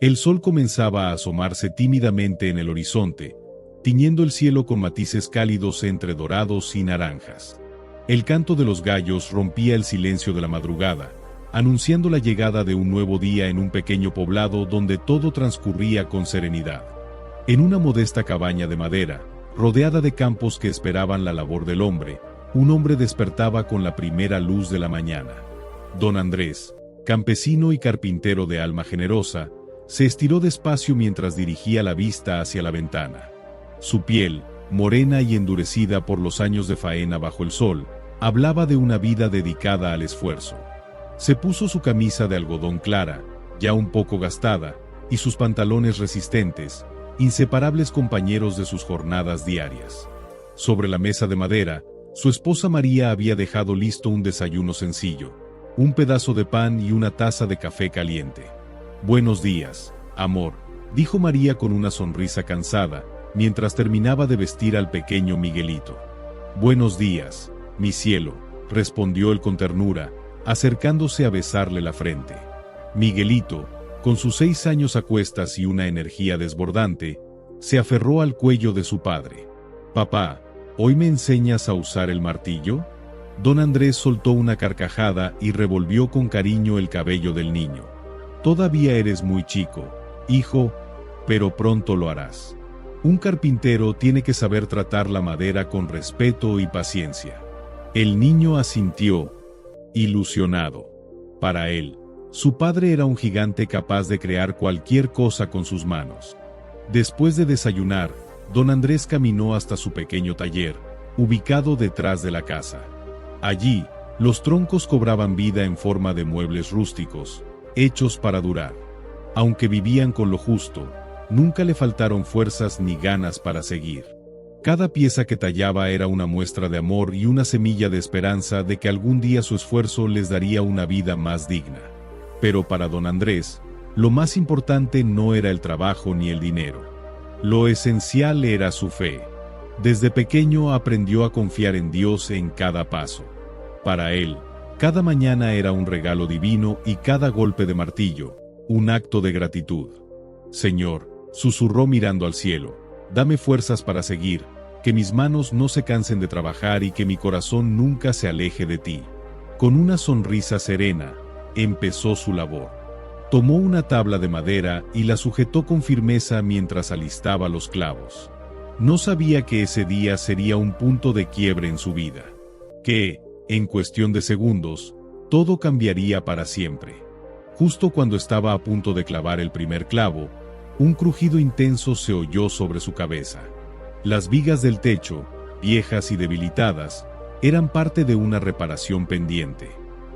El sol comenzaba a asomarse tímidamente en el horizonte, tiñendo el cielo con matices cálidos entre dorados y naranjas. El canto de los gallos rompía el silencio de la madrugada, anunciando la llegada de un nuevo día en un pequeño poblado donde todo transcurría con serenidad. En una modesta cabaña de madera, rodeada de campos que esperaban la labor del hombre, un hombre despertaba con la primera luz de la mañana. Don Andrés, campesino y carpintero de alma generosa, se estiró despacio mientras dirigía la vista hacia la ventana. Su piel, morena y endurecida por los años de faena bajo el sol, hablaba de una vida dedicada al esfuerzo. Se puso su camisa de algodón clara, ya un poco gastada, y sus pantalones resistentes, inseparables compañeros de sus jornadas diarias. Sobre la mesa de madera, su esposa María había dejado listo un desayuno sencillo, un pedazo de pan y una taza de café caliente. «Buenos días, amor», dijo María con una sonrisa cansada, mientras terminaba de vestir al pequeño Miguelito. «Buenos días, mi cielo», respondió él con ternura, acercándose a besarle la frente. Miguelito, con sus 6 años a cuestas y una energía desbordante, se aferró al cuello de su padre. «Papá, ¿hoy me enseñas a usar el martillo?». Don Andrés soltó una carcajada y revolvió con cariño el cabello del niño. «Todavía eres muy chico, hijo, pero pronto lo harás. Un carpintero tiene que saber tratar la madera con respeto y paciencia». El niño asintió, ilusionado. Para él, su padre era un gigante capaz de crear cualquier cosa con sus manos. Después de desayunar, don Andrés caminó hasta su pequeño taller, ubicado detrás de la casa. Allí, los troncos cobraban vida en forma de muebles rústicos, hechos para durar. Aunque vivían con lo justo, nunca le faltaron fuerzas ni ganas para seguir. Cada pieza que tallaba era una muestra de amor y una semilla de esperanza de que algún día su esfuerzo les daría una vida más digna. Pero para don Andrés, lo más importante no era el trabajo ni el dinero. Lo esencial era su fe. Desde pequeño aprendió a confiar en Dios en cada paso. Para él, cada mañana era un regalo divino y cada golpe de martillo, un acto de gratitud. «Señor», susurró mirando al cielo, «dame fuerzas para seguir, que mis manos no se cansen de trabajar y que mi corazón nunca se aleje de ti». Con una sonrisa serena, empezó su labor. Tomó una tabla de madera y la sujetó con firmeza mientras alistaba los clavos. No sabía que ese día sería un punto de quiebre en su vida. Que, en cuestión de segundos, todo cambiaría para siempre. Justo cuando estaba a punto de clavar el primer clavo, un crujido intenso se oyó sobre su cabeza. Las vigas del techo, viejas y debilitadas, eran parte de una reparación pendiente.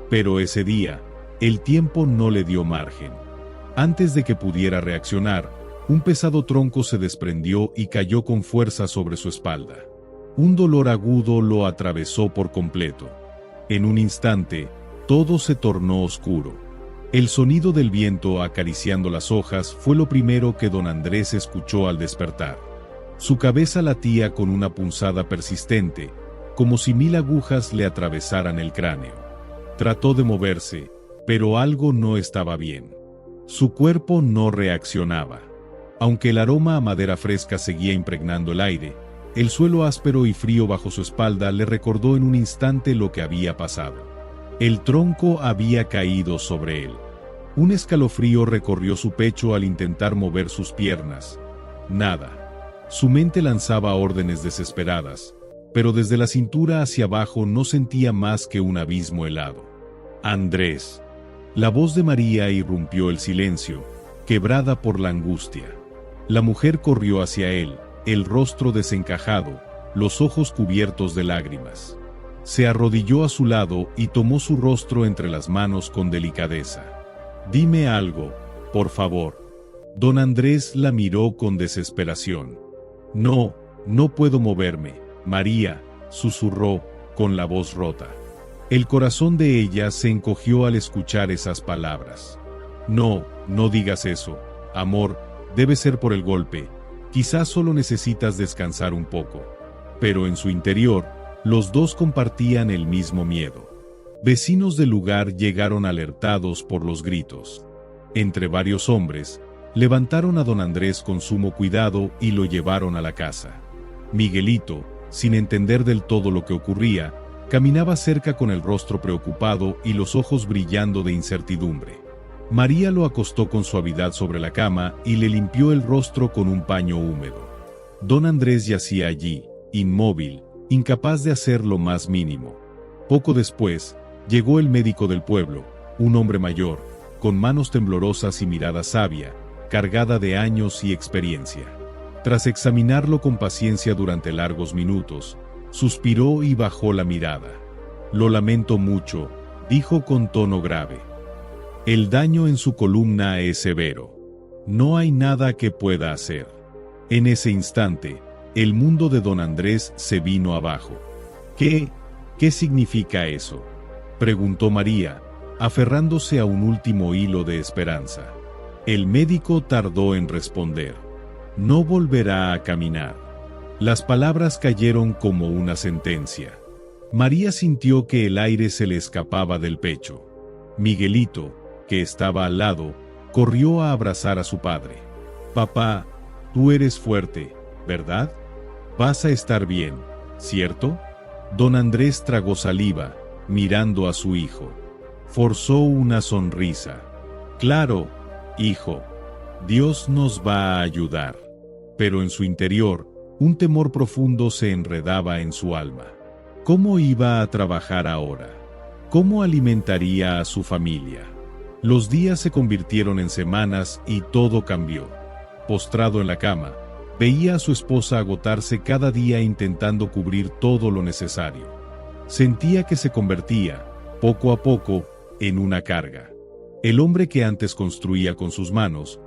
Pero ese día, el tiempo no le dio margen. Antes de que pudiera reaccionar, un pesado tronco se desprendió y cayó con fuerza sobre su espalda. Un dolor agudo lo atravesó por completo. En un instante, todo se tornó oscuro. El sonido del viento acariciando las hojas fue lo primero que don Andrés escuchó al despertar. Su cabeza latía con una punzada persistente, como si 1000 agujas le atravesaran el cráneo. Trató de moverse, pero algo no estaba bien. Su cuerpo no reaccionaba. Aunque el aroma a madera fresca seguía impregnando el aire, el suelo áspero y frío bajo su espalda le recordó en un instante lo que había pasado. El tronco había caído sobre él. Un escalofrío recorrió su pecho al intentar mover sus piernas. Nada. Su mente lanzaba órdenes desesperadas, pero desde la cintura hacia abajo no sentía más que un abismo helado. «Andrés». La voz de María irrumpió el silencio, quebrada por la angustia. La mujer corrió hacia él, el rostro desencajado, los ojos cubiertos de lágrimas. Se arrodilló a su lado y tomó su rostro entre las manos con delicadeza. «Dime algo, por favor». Don Andrés la miró con desesperación. «No, no puedo moverme, María», susurró, con la voz rota. El corazón de ella se encogió al escuchar esas palabras. «No, no digas eso, amor, debe ser por el golpe, quizás solo necesitas descansar un poco». Pero en su interior, los dos compartían el mismo miedo. Vecinos del lugar llegaron alertados por los gritos. Entre varios hombres, Levantaron a don Andrés con sumo cuidado y lo llevaron a la casa. Miguelito, sin entender del todo lo que ocurría, caminaba cerca con el rostro preocupado y los ojos brillando de incertidumbre. María lo acostó con suavidad sobre la cama y le limpió el rostro con un paño húmedo. Don Andrés yacía allí, inmóvil, incapaz de hacer lo más mínimo. Poco después, llegó el médico del pueblo, un hombre mayor, con manos temblorosas y mirada sabia, cargada de años y experiencia. Tras examinarlo con paciencia durante largos minutos, suspiró y bajó la mirada. «Lo lamento mucho», dijo con tono grave. «El daño en su columna es severo. No hay nada que pueda hacer». En ese instante, el mundo de don Andrés se vino abajo. ¿Qué significa eso?», preguntó María, aferrándose a un último hilo de esperanza. El médico tardó en responder. «No volverá a caminar». Las palabras cayeron como una sentencia. María sintió que el aire se le escapaba del pecho. Miguelito, que estaba al lado, corrió a abrazar a su padre. «Papá, tú eres fuerte, ¿verdad? Vas a estar bien, ¿cierto?». Don Andrés tragó saliva, mirando a su hijo. Forzó una sonrisa. «Claro, hijo, Dios nos va a ayudar». Pero en su interior, un temor profundo se enredaba en su alma. ¿Cómo iba a trabajar ahora? ¿Cómo alimentaría a su familia? Los días se convirtieron en semanas y todo cambió. Postrado en la cama, veía a su esposa agotarse cada día intentando cubrir todo lo necesario. Sentía que se convertía, poco a poco, en una carga. El hombre que antes construía con sus manos,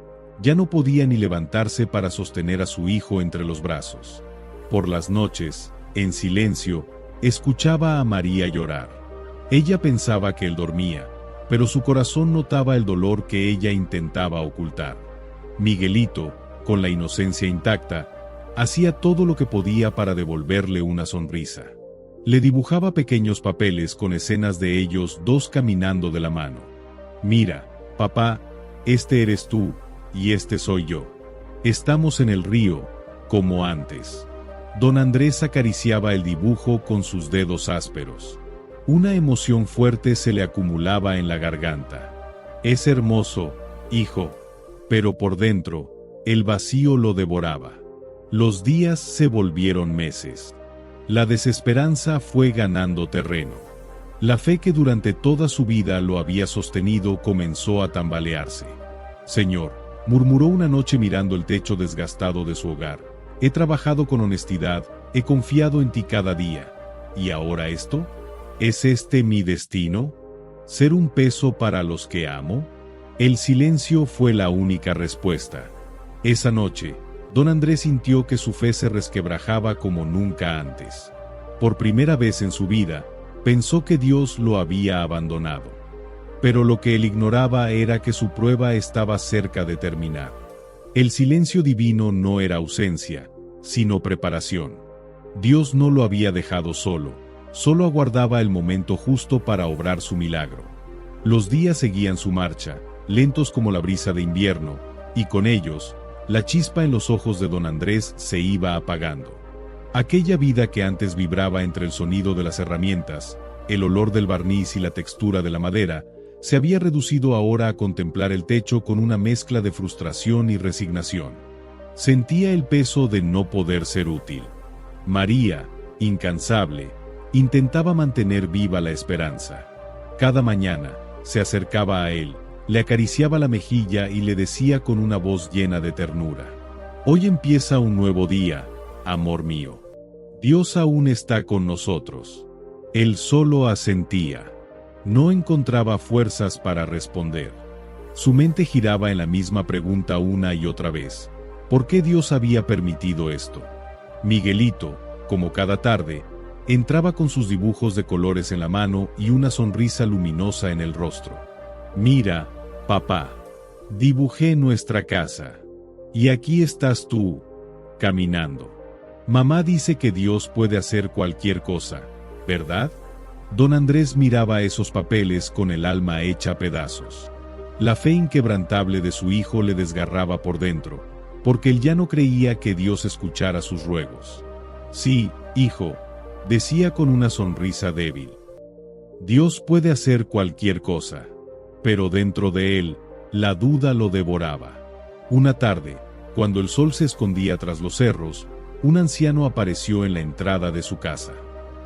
ya no podía ni levantarse para sostener a su hijo entre los brazos. Por las noches, en silencio, escuchaba a María llorar. Ella pensaba que él dormía, pero su corazón notaba el dolor que ella intentaba ocultar. Miguelito, con la inocencia intacta, hacía todo lo que podía para devolverle una sonrisa. Le dibujaba pequeños papeles con escenas de ellos dos caminando de la mano. «Mira, papá, este eres tú, y este soy yo. Estamos en el río, como antes». Don Andrés acariciaba el dibujo con sus dedos ásperos. Una emoción fuerte se le acumulaba en la garganta. «Es hermoso, hijo», pero por dentro, el vacío lo devoraba. Los días se volvieron meses. La desesperanza fue ganando terreno. La fe que durante toda su vida lo había sostenido comenzó a tambalearse. «Señor», murmuró una noche mirando el techo desgastado de su hogar, «he trabajado con honestidad, he confiado en ti cada día. ¿Y ahora esto? ¿Es este mi destino? ¿Ser un peso para los que amo?». El silencio fue la única respuesta. Esa noche, don Andrés sintió que su fe se resquebrajaba como nunca antes. Por primera vez en su vida, pensó que Dios lo había abandonado. Pero lo que él ignoraba era que su prueba estaba cerca de terminar. El silencio divino no era ausencia, sino preparación. Dios no lo había dejado solo, solo aguardaba el momento justo para obrar su milagro. Los días seguían su marcha, lentos como la brisa de invierno, y con ellos, la chispa en los ojos de don Andrés se iba apagando. Aquella vida que antes vibraba entre el sonido de las herramientas, el olor del barniz y la textura de la madera, se había reducido ahora a contemplar el techo con una mezcla de frustración y resignación. Sentía el peso de no poder ser útil. María, incansable, intentaba mantener viva la esperanza. Cada mañana, se acercaba a él, le acariciaba la mejilla y le decía con una voz llena de ternura: «Hoy empieza un nuevo día, amor mío. Dios aún está con nosotros». Él solo asentía. No encontraba fuerzas para responder. Su mente giraba en la misma pregunta una y otra vez. ¿Por qué Dios había permitido esto? Miguelito, como cada tarde, entraba con sus dibujos de colores en la mano y una sonrisa luminosa en el rostro. «Mira, papá, dibujé nuestra casa. Y aquí estás tú, caminando. Mamá dice que Dios puede hacer cualquier cosa, ¿verdad?». Don Andrés miraba esos papeles con el alma hecha pedazos. La fe inquebrantable de su hijo le desgarraba por dentro, porque él ya no creía que Dios escuchara sus ruegos. Sí, hijo, decía con una sonrisa débil. Dios puede hacer cualquier cosa. Pero dentro de él, la duda lo devoraba. Una tarde, cuando el sol se escondía tras los cerros, un anciano apareció en la entrada de su casa.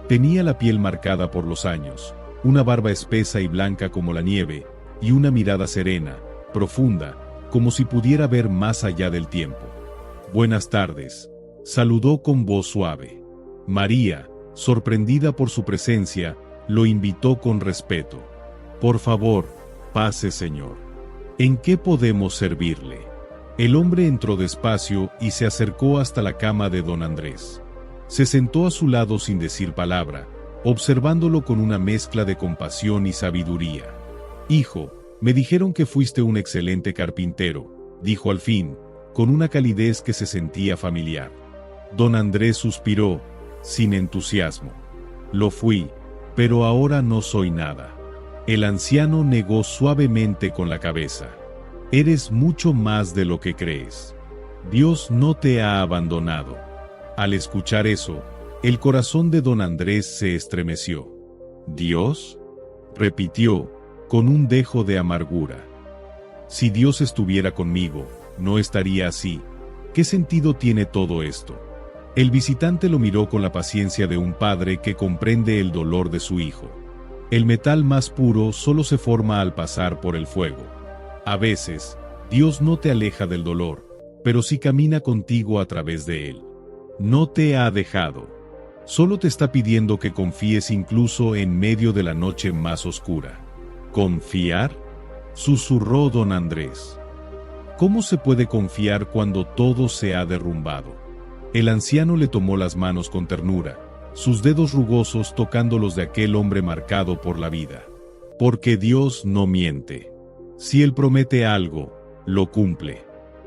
Tenía la piel marcada por los años, una barba espesa y blanca como la nieve, y una mirada serena, profunda, como si pudiera ver más allá del tiempo. «Buenas tardes», saludó con voz suave. María, sorprendida por su presencia, lo invitó con respeto. «Por favor, pase, señor. ¿En qué podemos servirle?». El hombre entró despacio y se acercó hasta la cama de don Andrés. Se sentó a su lado sin decir palabra, observándolo con una mezcla de compasión y sabiduría. «Hijo, me dijeron que fuiste un excelente carpintero», dijo al fin, con una calidez que se sentía familiar. Don Andrés suspiró, sin entusiasmo. «Lo fui, pero ahora no soy nada». El anciano negó suavemente con la cabeza. «Eres mucho más de lo que crees. Dios no te ha abandonado». Al escuchar eso, el corazón de don Andrés se estremeció. «¿Dios?», repitió, con un dejo de amargura. «Si Dios estuviera conmigo, no estaría así. ¿Qué sentido tiene todo esto?». El visitante lo miró con la paciencia de un padre que comprende el dolor de su hijo. «El metal más puro solo se forma al pasar por el fuego. A veces, Dios no te aleja del dolor, pero sí camina contigo a través de él. No te ha dejado. Solo te está pidiendo que confíes incluso en medio de la noche más oscura». «¿Confiar?», susurró don Andrés. «¿Cómo se puede confiar cuando todo se ha derrumbado?». El anciano le tomó las manos con ternura, sus dedos rugosos tocando los de aquel hombre marcado por la vida. «Porque Dios no miente. Si Él promete algo, lo cumple».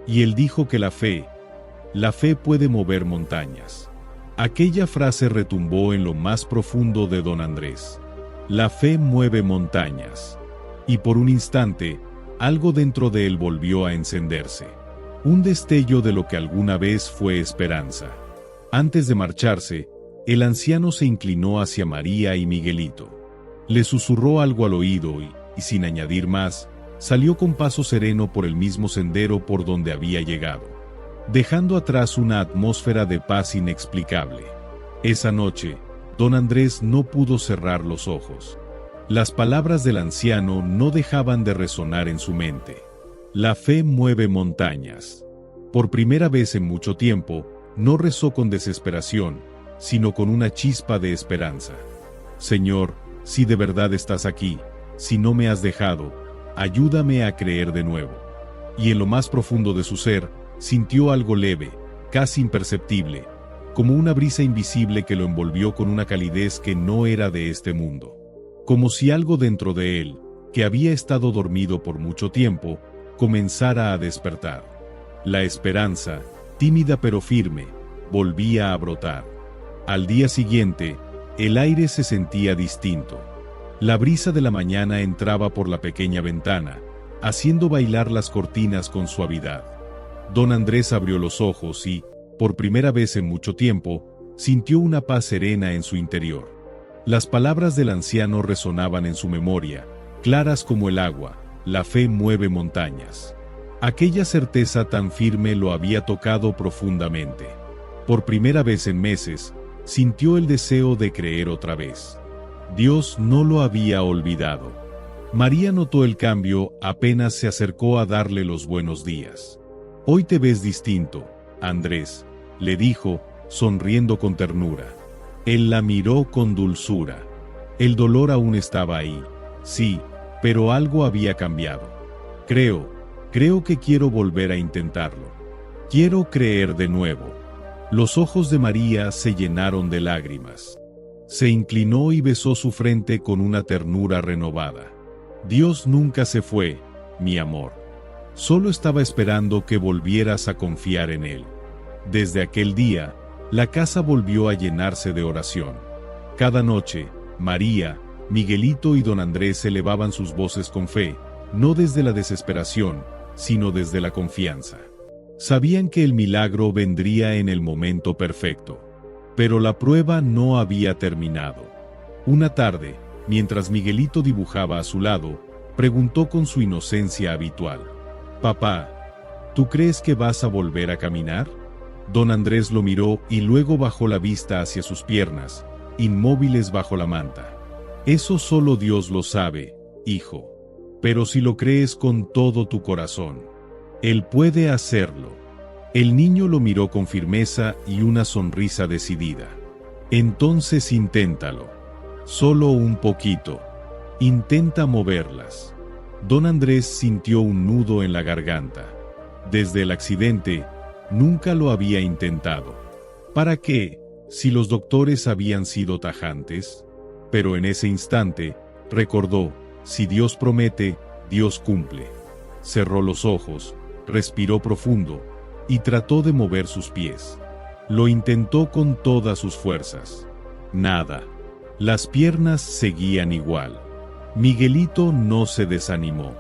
Y Él dijo que la fe puede mover montañas. Aquella frase retumbó en lo más profundo de don Andrés. La fe mueve montañas. Y por un instante, algo dentro de él volvió a encenderse. Un destello de lo que alguna vez fue esperanza. Antes de marcharse, el anciano se inclinó hacia María y Miguelito. Le susurró algo al oído y sin añadir más, salió con paso sereno por el mismo sendero por donde había llegado, dejando atrás una atmósfera de paz inexplicable. Esa noche, don Andrés no pudo cerrar los ojos. Las palabras del anciano no dejaban de resonar en su mente. La fe mueve montañas. Por primera vez en mucho tiempo, no rezó con desesperación, sino con una chispa de esperanza. «Señor, si de verdad estás aquí, si no me has dejado, ayúdame a creer de nuevo». Y en lo más profundo de su ser, sintió algo leve, casi imperceptible, como una brisa invisible que lo envolvió con una calidez que no era de este mundo. Como si algo dentro de él, que había estado dormido por mucho tiempo, comenzara a despertar. La esperanza, tímida pero firme, volvía a brotar. Al día siguiente, el aire se sentía distinto. La brisa de la mañana entraba por la pequeña ventana, haciendo bailar las cortinas con suavidad. Don Andrés abrió los ojos y, por primera vez en mucho tiempo, sintió una paz serena en su interior. Las palabras del anciano resonaban en su memoria, claras como el agua: «La fe mueve montañas». Aquella certeza tan firme lo había tocado profundamente. Por primera vez en meses, sintió el deseo de creer otra vez. Dios no lo había olvidado. María notó el cambio apenas se acercó a darle los buenos días. «Hoy te ves distinto, Andrés», le dijo, sonriendo con ternura. Él la miró con dulzura. El dolor aún estaba ahí, sí, pero algo había cambiado. Creo que quiero volver a intentarlo. Quiero creer de nuevo». Los ojos de María se llenaron de lágrimas. Se inclinó y besó su frente con una ternura renovada. «Dios nunca se fue, mi amor. Solo estaba esperando que volvieras a confiar en Él». Desde aquel día, la casa volvió a llenarse de oración. Cada noche, María, Miguelito y don Andrés elevaban sus voces con fe, no desde la desesperación, sino desde la confianza. Sabían que el milagro vendría en el momento perfecto. Pero la prueba no había terminado. Una tarde, mientras Miguelito dibujaba a su lado, preguntó con su inocencia habitual: «Papá, ¿tú crees que vas a volver a caminar?». Don Andrés lo miró y luego bajó la vista hacia sus piernas, inmóviles bajo la manta. «Eso solo Dios lo sabe, hijo. Pero si lo crees con todo tu corazón, Él puede hacerlo». El niño lo miró con firmeza y una sonrisa decidida. «Entonces inténtalo. Solo un poquito. Intenta moverlas». Don Andrés sintió un nudo en la garganta. Desde el accidente, nunca lo había intentado. ¿Para qué, si los doctores habían sido tajantes? Pero en ese instante, recordó: si Dios promete, Dios cumple. Cerró los ojos, respiró profundo y trató de mover sus pies. Lo intentó con todas sus fuerzas. Nada. Las piernas seguían igual. Miguelito no se desanimó.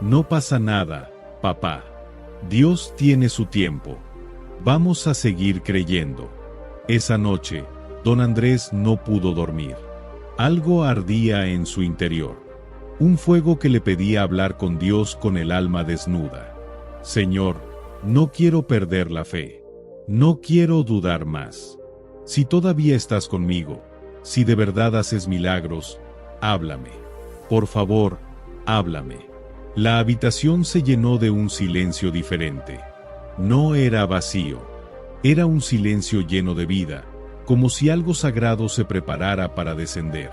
«No pasa nada, papá. Dios tiene su tiempo. Vamos a seguir creyendo». Esa noche, don Andrés no pudo dormir. Algo ardía en su interior. Un fuego que le pedía hablar con Dios con el alma desnuda. «Señor, no quiero perder la fe. No quiero dudar más. Si todavía estás conmigo, si de verdad haces milagros, háblame. Por favor, háblame». La habitación se llenó de un silencio diferente. No era vacío. Era un silencio lleno de vida, como si algo sagrado se preparara para descender.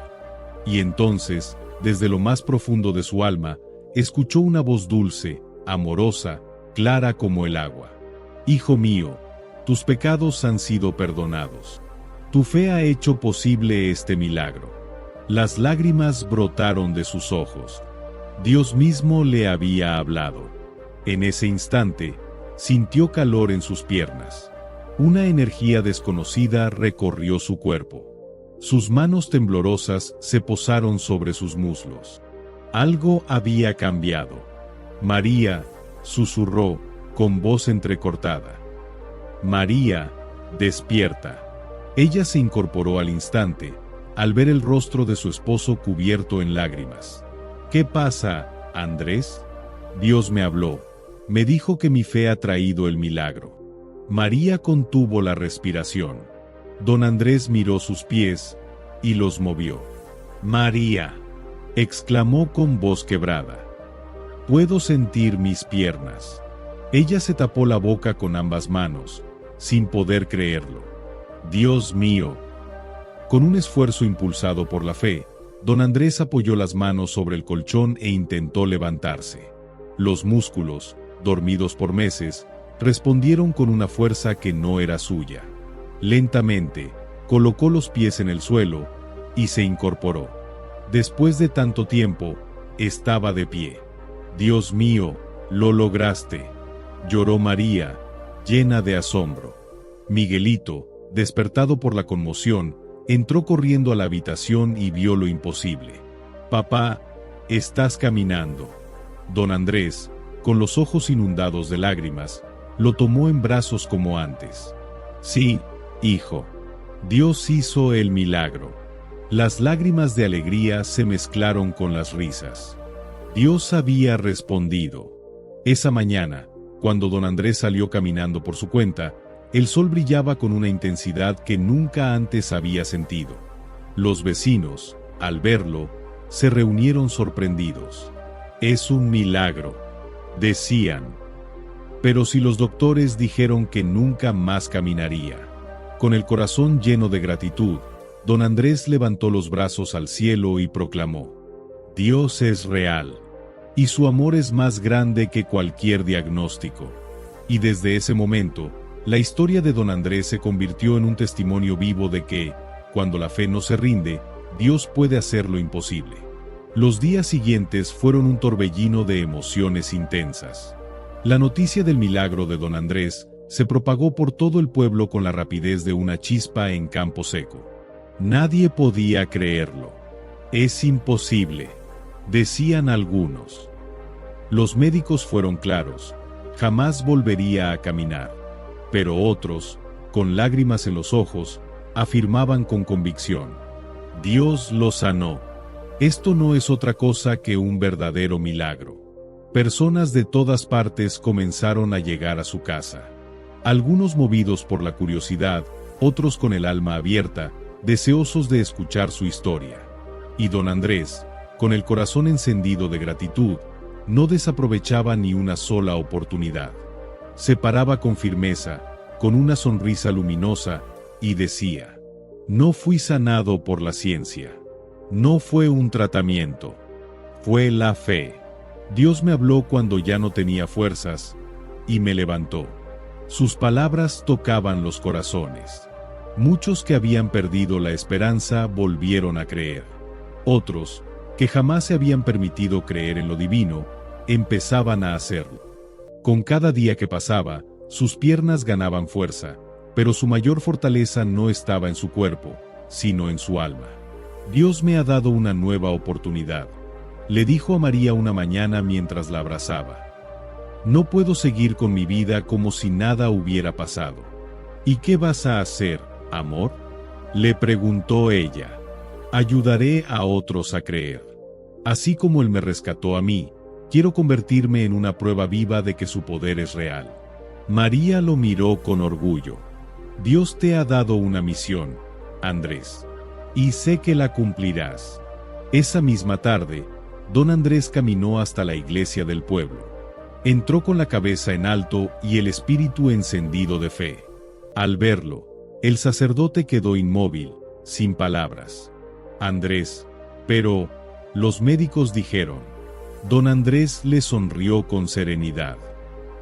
Y entonces, desde lo más profundo de su alma, escuchó una voz dulce, amorosa, clara como el agua. «Hijo mío, tus pecados han sido perdonados. Tu fe ha hecho posible este milagro». Las lágrimas brotaron de sus ojos. Dios mismo le había hablado. En ese instante, sintió calor en sus piernas. Una energía desconocida recorrió su cuerpo. Sus manos temblorosas se posaron sobre sus muslos. Algo había cambiado. «María», susurró, con voz entrecortada. «María, despierta». Ella se incorporó al instante, al ver el rostro de su esposo cubierto en lágrimas. «¿Qué pasa, Andrés?». «Dios me habló. Me dijo que mi fe ha traído el milagro». María contuvo la respiración. Don Andrés miró sus pies y los movió. «María», exclamó con voz quebrada. «Puedo sentir mis piernas». Ella se tapó la boca con ambas manos, sin poder creerlo. «Dios mío». Con un esfuerzo impulsado por la fe, don Andrés apoyó las manos sobre el colchón e intentó levantarse. Los músculos, dormidos por meses, respondieron con una fuerza que no era suya. Lentamente, colocó los pies en el suelo y se incorporó. Después de tanto tiempo, estaba de pie. «Dios mío, lo lograste», lloró María, llena de asombro. Miguelito, despertado por la conmoción, entró corriendo a la habitación y vio lo imposible. «Papá, estás caminando». Don Andrés, con los ojos inundados de lágrimas, lo tomó en brazos como antes. «Sí, hijo. Dios hizo el milagro». Las lágrimas de alegría se mezclaron con las risas. Dios había respondido. Esa mañana, cuando don Andrés salió caminando por su cuenta, el sol brillaba con una intensidad que nunca antes había sentido. Los vecinos, al verlo, se reunieron sorprendidos. «Es un milagro», decían. Pero si los doctores dijeron que nunca más caminaría. Con el corazón lleno de gratitud, don Andrés levantó los brazos al cielo y proclamó: «Dios es real, y su amor es más grande que cualquier diagnóstico». Y desde ese momento, la historia de don Andrés se convirtió en un testimonio vivo de que, cuando la fe no se rinde, Dios puede hacer lo imposible. Los días siguientes fueron un torbellino de emociones intensas. La noticia del milagro de don Andrés se propagó por todo el pueblo con la rapidez de una chispa en campo seco. Nadie podía creerlo. «Es imposible», decían algunos. Los médicos fueron claros: jamás volvería a caminar. Pero otros, con lágrimas en los ojos, afirmaban con convicción: Dios lo sanó. Esto no es otra cosa que un verdadero milagro. Personas de todas partes comenzaron a llegar a su casa. Algunos movidos por la curiosidad, otros con el alma abierta, deseosos de escuchar su historia. Y don Andrés, con el corazón encendido de gratitud, no desaprovechaba ni una sola oportunidad. Se paraba con firmeza, con una sonrisa luminosa, y decía: no fui sanado por la ciencia. No fue un tratamiento. Fue la fe. Dios me habló cuando ya no tenía fuerzas, y me levantó. Sus palabras tocaban los corazones. Muchos que habían perdido la esperanza volvieron a creer. Otros, que jamás se habían permitido creer en lo divino, empezaban a hacerlo. Con cada día que pasaba, sus piernas ganaban fuerza, pero su mayor fortaleza no estaba en su cuerpo, sino en su alma. Dios me ha dado una nueva oportunidad, le dijo a María una mañana mientras la abrazaba. No puedo seguir con mi vida como si nada hubiera pasado. ¿Y qué vas a hacer, amor?, le preguntó ella. Ayudaré a otros a creer. Así como Él me rescató a mí, quiero convertirme en una prueba viva de que su poder es real. María lo miró con orgullo. Dios te ha dado una misión, Andrés, y sé que la cumplirás. Esa misma tarde, don Andrés caminó hasta la iglesia del pueblo. Entró con la cabeza en alto y el espíritu encendido de fe. Al verlo, el sacerdote quedó inmóvil, sin palabras. Andrés, pero, los médicos dijeron. Don Andrés le sonrió con serenidad.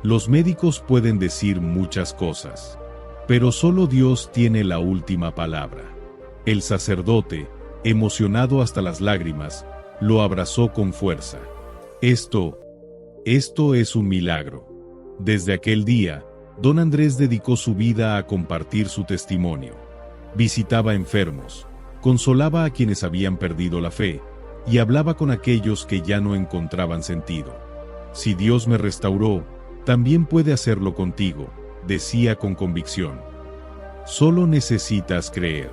Los médicos pueden decir muchas cosas, pero solo Dios tiene la última palabra. El sacerdote, emocionado hasta las lágrimas, lo abrazó con fuerza. Esto es un milagro. Desde aquel día, don Andrés dedicó su vida a compartir su testimonio. Visitaba enfermos, consolaba a quienes habían perdido la fe, y hablaba con aquellos que ya no encontraban sentido. Si Dios me restauró, también puede hacerlo contigo, decía con convicción. Solo necesitas creer.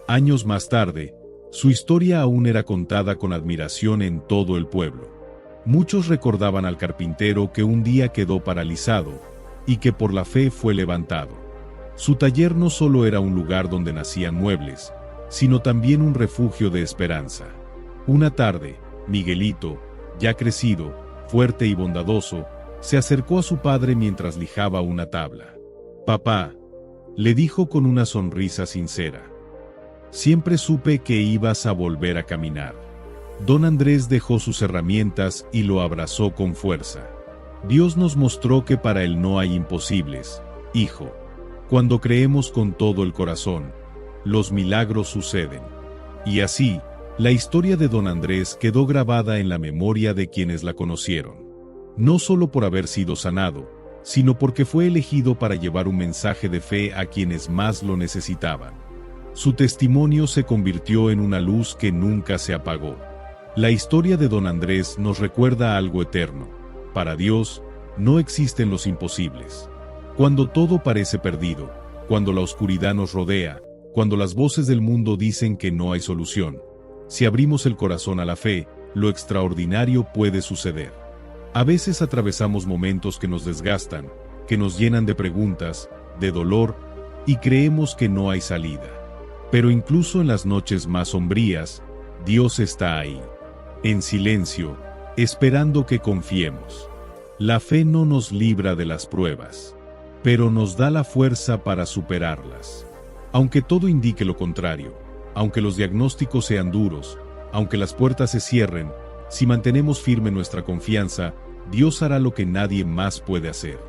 Años más tarde, su historia aún era contada con admiración en todo el pueblo. Muchos recordaban al carpintero que un día quedó paralizado, y que por la fe fue levantado. Su taller no solo era un lugar donde nacían muebles, sino también un refugio de esperanza. Una tarde, Miguelito, ya crecido, fuerte y bondadoso, se acercó a su padre mientras lijaba una tabla. «Papá», le dijo con una sonrisa sincera, «siempre supe que ibas a volver a caminar». Don Andrés dejó sus herramientas y lo abrazó con fuerza. Dios nos mostró que para Él no hay imposibles, hijo. Cuando creemos con todo el corazón, los milagros suceden. Y así, la historia de don Andrés quedó grabada en la memoria de quienes la conocieron. No solo por haber sido sanado, sino porque fue elegido para llevar un mensaje de fe a quienes más lo necesitaban. Su testimonio se convirtió en una luz que nunca se apagó. La historia de don Andrés nos recuerda algo eterno. Para Dios, no existen los imposibles. Cuando todo parece perdido, cuando la oscuridad nos rodea, cuando las voces del mundo dicen que no hay solución, si abrimos el corazón a la fe, lo extraordinario puede suceder. A veces atravesamos momentos que nos desgastan, que nos llenan de preguntas, de dolor, y creemos que no hay salida. Pero incluso en las noches más sombrías, Dios está ahí, en silencio, esperando que confiemos. La fe no nos libra de las pruebas, pero nos da la fuerza para superarlas. Aunque todo indique lo contrario, aunque los diagnósticos sean duros, aunque las puertas se cierren, si mantenemos firme nuestra confianza, Dios hará lo que nadie más puede hacer.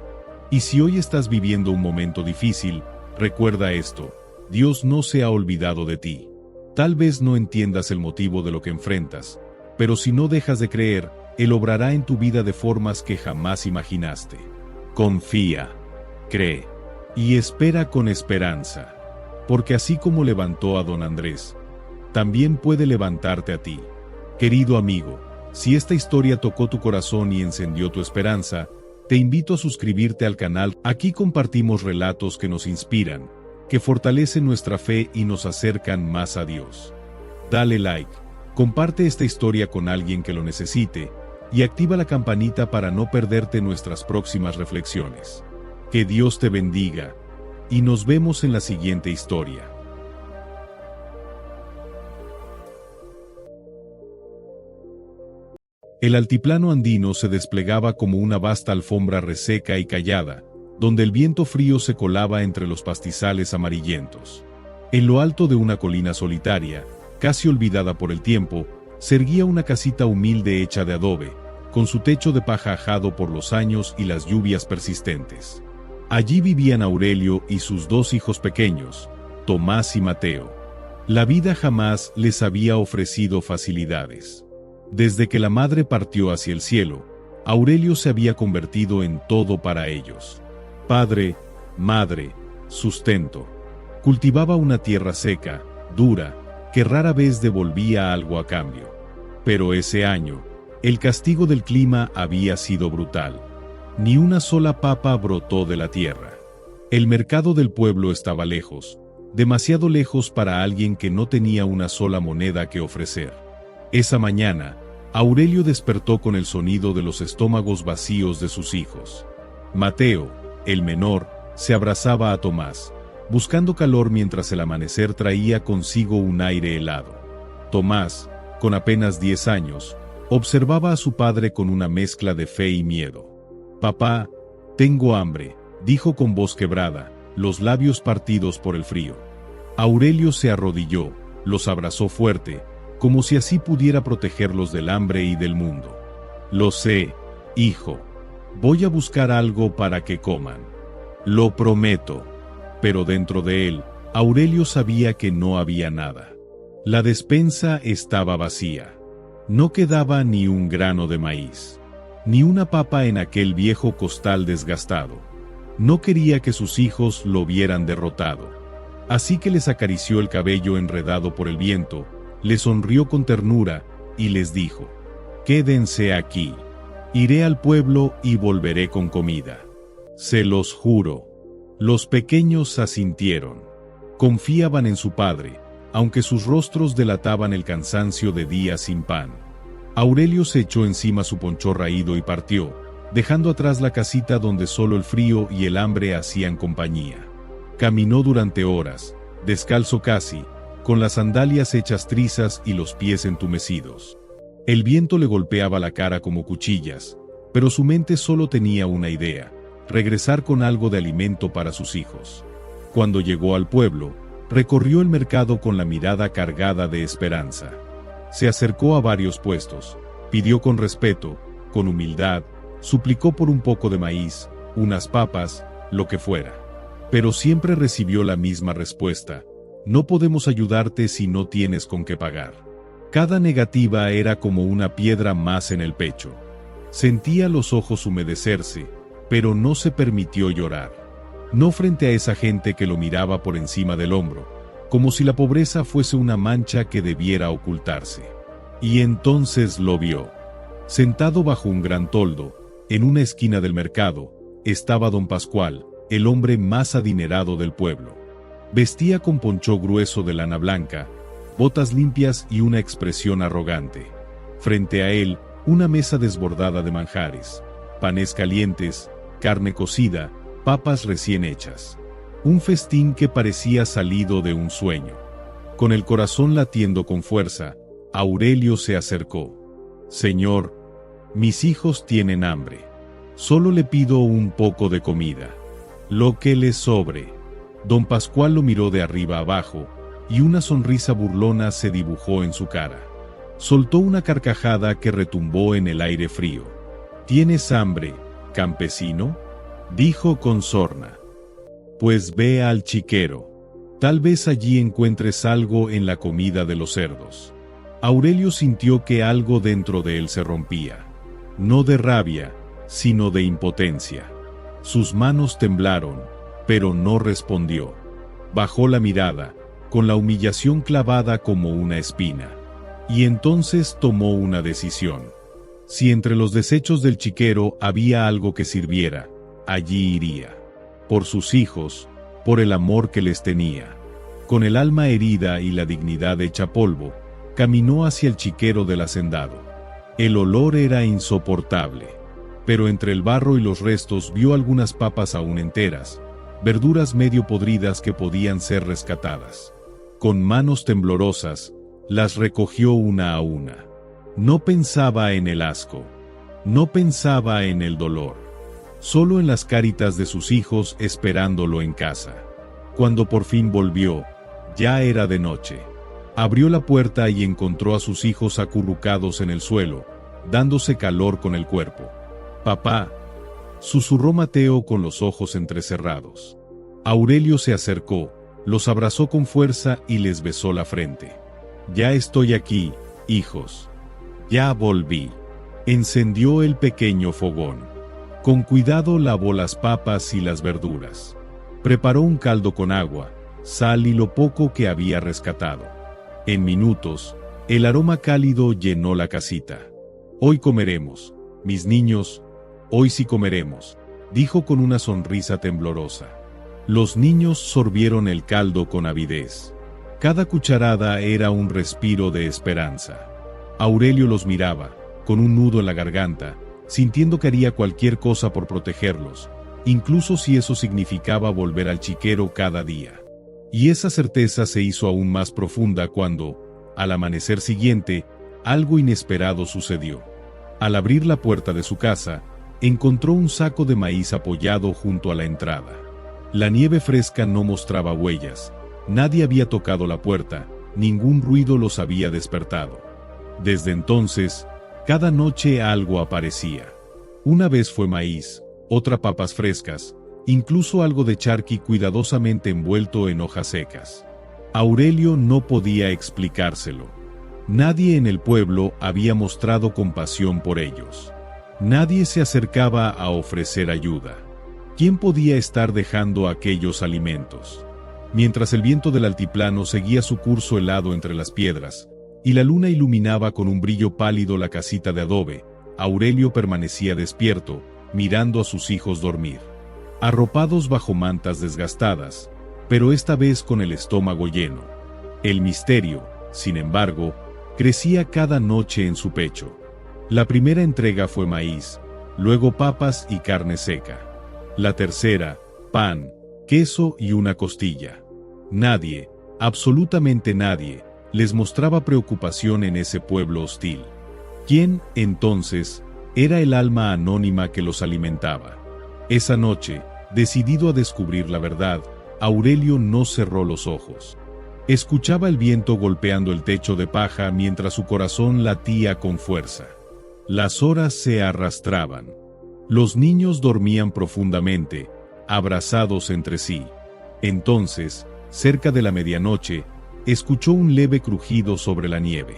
Y si hoy estás viviendo un momento difícil, recuerda esto: Dios no se ha olvidado de ti. Tal vez no entiendas el motivo de lo que enfrentas, pero si no dejas de creer, Él obrará en tu vida de formas que jamás imaginaste. Confía, cree y espera con esperanza, porque así como levantó a don Andrés, también puede levantarte a ti. Querido amigo, Si esta historia tocó tu corazón y encendió tu esperanza, te invito a suscribirte al canal. Aquí compartimos relatos que nos inspiran, que fortalecen nuestra fe y nos acercan más a Dios. Dale like, comparte esta historia con alguien que lo necesite y activa la campanita para no perderte nuestras próximas reflexiones. Que Dios te bendiga y nos vemos en la siguiente historia. El altiplano andino se desplegaba como una vasta alfombra reseca y callada, donde el viento frío se colaba entre los pastizales amarillentos. En lo alto de una colina solitaria, casi olvidada por el tiempo, se erguía una casita humilde hecha de adobe, con su techo de paja ajado por los años y las lluvias persistentes. Allí vivían Aurelio y sus dos hijos pequeños, Tomás y Mateo. La vida jamás les había ofrecido facilidades. Desde que la madre partió hacia el cielo, Aurelio se había convertido en todo para ellos. Padre, madre, sustento. Cultivaba una tierra seca, dura, que rara vez devolvía algo a cambio. Pero ese año, el castigo del clima había sido brutal. Ni una sola papa brotó de la tierra. El mercado del pueblo estaba lejos, demasiado lejos para alguien que no tenía una sola moneda que ofrecer. Esa mañana, Aurelio despertó con el sonido de los estómagos vacíos de sus hijos. Mateo, el menor, se abrazaba a Tomás, buscando calor mientras el amanecer traía consigo un aire helado. Tomás, con apenas 10 años, observaba a su padre con una mezcla de fe y miedo. «Papá, tengo hambre», dijo con voz quebrada, los labios partidos por el frío. Aurelio se arrodilló, los abrazó fuerte, como si así pudiera protegerlos del hambre y del mundo. «Lo sé, hijo. Voy a buscar algo para que coman. Lo prometo». Pero dentro de él, Aurelio sabía que no había nada. La despensa estaba vacía. No quedaba ni un grano de maíz, ni una papa en aquel viejo costal desgastado. No quería que sus hijos lo vieran derrotado. Así que les acarició el cabello enredado por el viento, les sonrió con ternura y les dijo: «Quédense aquí. Iré al pueblo y volveré con comida. Se los juro». Los pequeños asintieron. Confiaban en su padre, aunque sus rostros delataban el cansancio de días sin pan. Aurelio se echó encima su poncho raído y partió, dejando atrás la casita donde solo el frío y el hambre hacían compañía. Caminó durante horas, descalzo casi, con las sandalias hechas trizas y los pies entumecidos. El viento le golpeaba la cara como cuchillas, pero su mente solo tenía una idea: regresar con algo de alimento para sus hijos. Cuando llegó al pueblo, recorrió el mercado con la mirada cargada de esperanza. Se acercó a varios puestos, pidió con respeto, con humildad, suplicó por un poco de maíz, unas papas, lo que fuera. Pero siempre recibió la misma respuesta: «No podemos ayudarte si no tienes con qué pagar». Cada negativa era como una piedra más en el pecho. Sentía los ojos humedecerse, pero no se permitió llorar. No frente a esa gente que lo miraba por encima del hombro, como si la pobreza fuese una mancha que debiera ocultarse. Y entonces lo vio. Sentado bajo un gran toldo, en una esquina del mercado, estaba don Pascual, el hombre más adinerado del pueblo. Vestía con poncho grueso de lana blanca, botas limpias y una expresión arrogante. Frente a él, una mesa desbordada de manjares, panes calientes, carne cocida, papas recién hechas. Un festín que parecía salido de un sueño. Con el corazón latiendo con fuerza, Aurelio se acercó. «Señor, mis hijos tienen hambre. Solo le pido un poco de comida. Lo que les sobre». Don Pascual lo miró de arriba abajo, y una sonrisa burlona se dibujó en su cara. Soltó una carcajada que retumbó en el aire frío. «¿Tienes hambre, campesino?», dijo con sorna. «Pues ve al chiquero. Tal vez allí encuentres algo en la comida de los cerdos». Aurelio sintió que algo dentro de él se rompía. No de rabia, sino de impotencia. Sus manos temblaron, pero no respondió. Bajó la mirada, con la humillación clavada como una espina. Y entonces tomó una decisión. Si entre los desechos del chiquero había algo que sirviera, allí iría. Por sus hijos, por el amor que les tenía. Con el alma herida y la dignidad hecha polvo, caminó hacia el chiquero del hacendado. El olor era insoportable, pero entre el barro y los restos vio algunas papas aún enteras, verduras medio podridas que podían ser rescatadas. Con manos temblorosas, las recogió una a una. No pensaba en el asco, no pensaba en el dolor, solo en las caritas de sus hijos esperándolo en casa. Cuando por fin volvió, ya era de noche. Abrió la puerta y encontró a sus hijos acurrucados en el suelo, dándose calor con el cuerpo. «Papá», susurró Mateo con los ojos entrecerrados. Aurelio se acercó, los abrazó con fuerza y les besó la frente. «Ya estoy aquí, hijos. Ya volví». Encendió el pequeño fogón. Con cuidado lavó las papas y las verduras. Preparó un caldo con agua, sal y lo poco que había rescatado. En minutos, el aroma cálido llenó la casita. «Hoy comeremos, mis niños, hoy sí comeremos», dijo con una sonrisa temblorosa. Los niños sorbieron el caldo con avidez. Cada cucharada era un respiro de esperanza. Aurelio los miraba, con un nudo en la garganta, sintiendo que haría cualquier cosa por protegerlos, incluso si eso significaba volver al chiquero cada día. Y esa certeza se hizo aún más profunda cuando, al amanecer siguiente, algo inesperado sucedió. Al abrir la puerta de su casa, encontró un saco de maíz apoyado junto a la entrada. La nieve fresca no mostraba huellas, nadie había tocado la puerta, ningún ruido los había despertado. Desde entonces, cada noche algo aparecía. Una vez fue maíz, otra papas frescas, incluso algo de charqui cuidadosamente envuelto en hojas secas. Aurelio no podía explicárselo. Nadie en el pueblo había mostrado compasión por ellos. Nadie se acercaba a ofrecer ayuda. ¿Quién podía estar dejando aquellos alimentos? Mientras el viento del altiplano seguía su curso helado entre las piedras, y la luna iluminaba con un brillo pálido la casita de adobe, Aurelio permanecía despierto, mirando a sus hijos dormir. Arropados bajo mantas desgastadas, pero esta vez con el estómago lleno. El misterio, sin embargo, crecía cada noche en su pecho. La primera entrega fue maíz, luego papas y carne seca. La tercera, pan, queso y una costilla. Nadie, absolutamente nadie, les mostraba preocupación en ese pueblo hostil. ¿Quién, entonces, era el alma anónima que los alimentaba? Esa noche, decidido a descubrir la verdad, Aurelio no cerró los ojos. Escuchaba el viento golpeando el techo de paja mientras su corazón latía con fuerza. Las horas se arrastraban. Los niños dormían profundamente, abrazados entre sí. Entonces, cerca de la medianoche, escuchó un leve crujido sobre la nieve.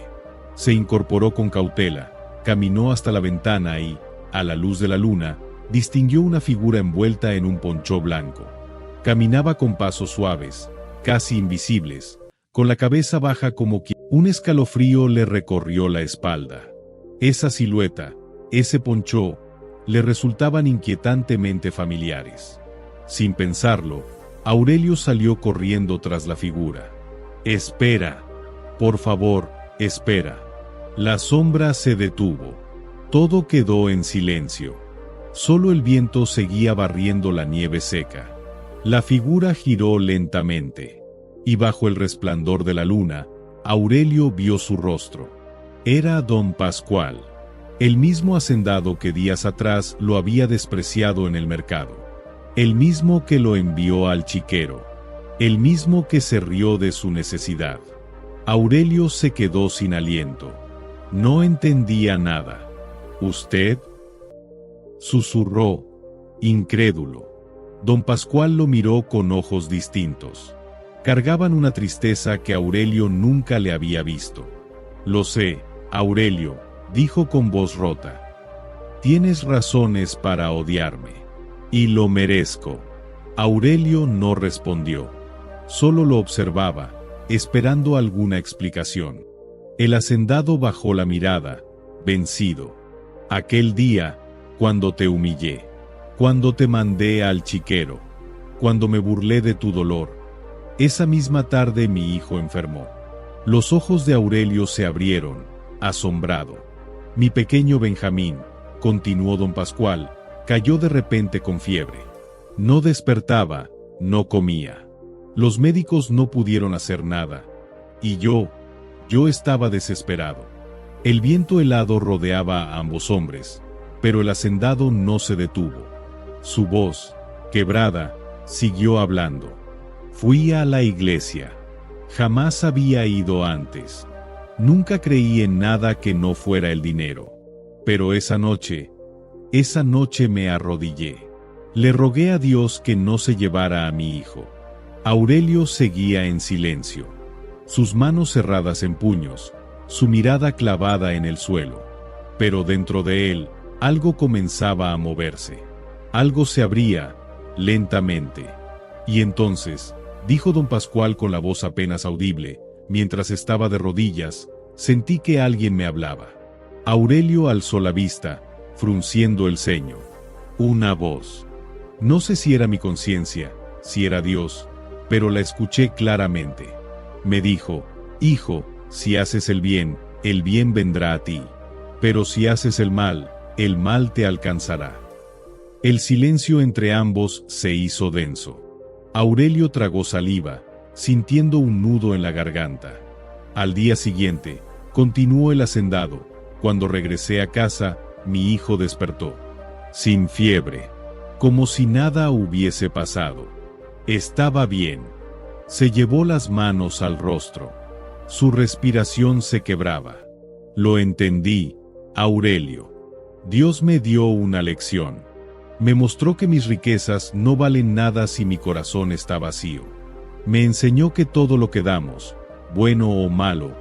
Se incorporó con cautela, caminó hasta la ventana y, a la luz de la luna, distinguió una figura envuelta en un ponchó blanco. Caminaba con pasos suaves, casi invisibles, con la cabeza baja como que un escalofrío le recorrió la espalda. Esa silueta, ese ponchó, le resultaban inquietantemente familiares. Sin pensarlo, Aurelio salió corriendo tras la figura. «Espera, por favor, espera». La sombra se detuvo. Todo quedó en silencio. Solo el viento seguía barriendo la nieve seca. La figura giró lentamente, y bajo el resplandor de la luna, Aurelio vio su rostro. Era don Pascual, el mismo hacendado que días atrás lo había despreciado en el mercado, el mismo que lo envió al chiquero, el mismo que se rió de su necesidad. Aurelio se quedó sin aliento. No entendía nada. «¿Usted?», susurró, incrédulo. Don Pascual lo miró con ojos distintos. Cargaban una tristeza que Aurelio nunca le había visto. «Lo sé, Aurelio», dijo con voz rota. «Tienes razones para odiarme. Y lo merezco». Aurelio no respondió. Solo lo observaba, esperando alguna explicación. El hacendado bajó la mirada, vencido. Aquel día, cuando te humillé, cuando te mandé al chiquero, cuando me burlé de tu dolor, esa misma tarde mi hijo enfermó. Los ojos de Aurelio se abrieron, asombrado. Mi pequeño Benjamín, continuó don Pascual, cayó de repente con fiebre. No despertaba, no comía. Los médicos no pudieron hacer nada. Y yo estaba desesperado. El viento helado rodeaba a ambos hombres, pero el hacendado no se detuvo. Su voz, quebrada, siguió hablando. Fui a la iglesia. Jamás había ido antes. Nunca creí en nada que no fuera el dinero. Pero esa noche me arrodillé. Le rogué a Dios que no se llevara a mi hijo. Aurelio seguía en silencio, sus manos cerradas en puños, su mirada clavada en el suelo. Pero dentro de él, algo comenzaba a moverse. Algo se abría, lentamente. Y entonces, dijo don Pascual con la voz apenas audible, mientras estaba de rodillas, sentí que alguien me hablaba. Aurelio alzó la vista, frunciendo el ceño. Una voz. No sé si era mi conciencia, si era Dios, pero la escuché claramente. Me dijo: hijo, si haces el bien vendrá a ti. Pero si haces el mal te alcanzará. El silencio entre ambos se hizo denso. Aurelio tragó saliva, sintiendo un nudo en la garganta. Al día siguiente, continuó el hacendado, cuando regresé a casa, mi hijo despertó. Sin fiebre. Como si nada hubiese pasado. Estaba bien. Se llevó las manos al rostro. Su respiración se quebraba. Lo entendí, Aurelio. Dios me dio una lección. Me mostró que mis riquezas no valen nada si mi corazón está vacío. Me enseñó que todo lo que damos, bueno o malo,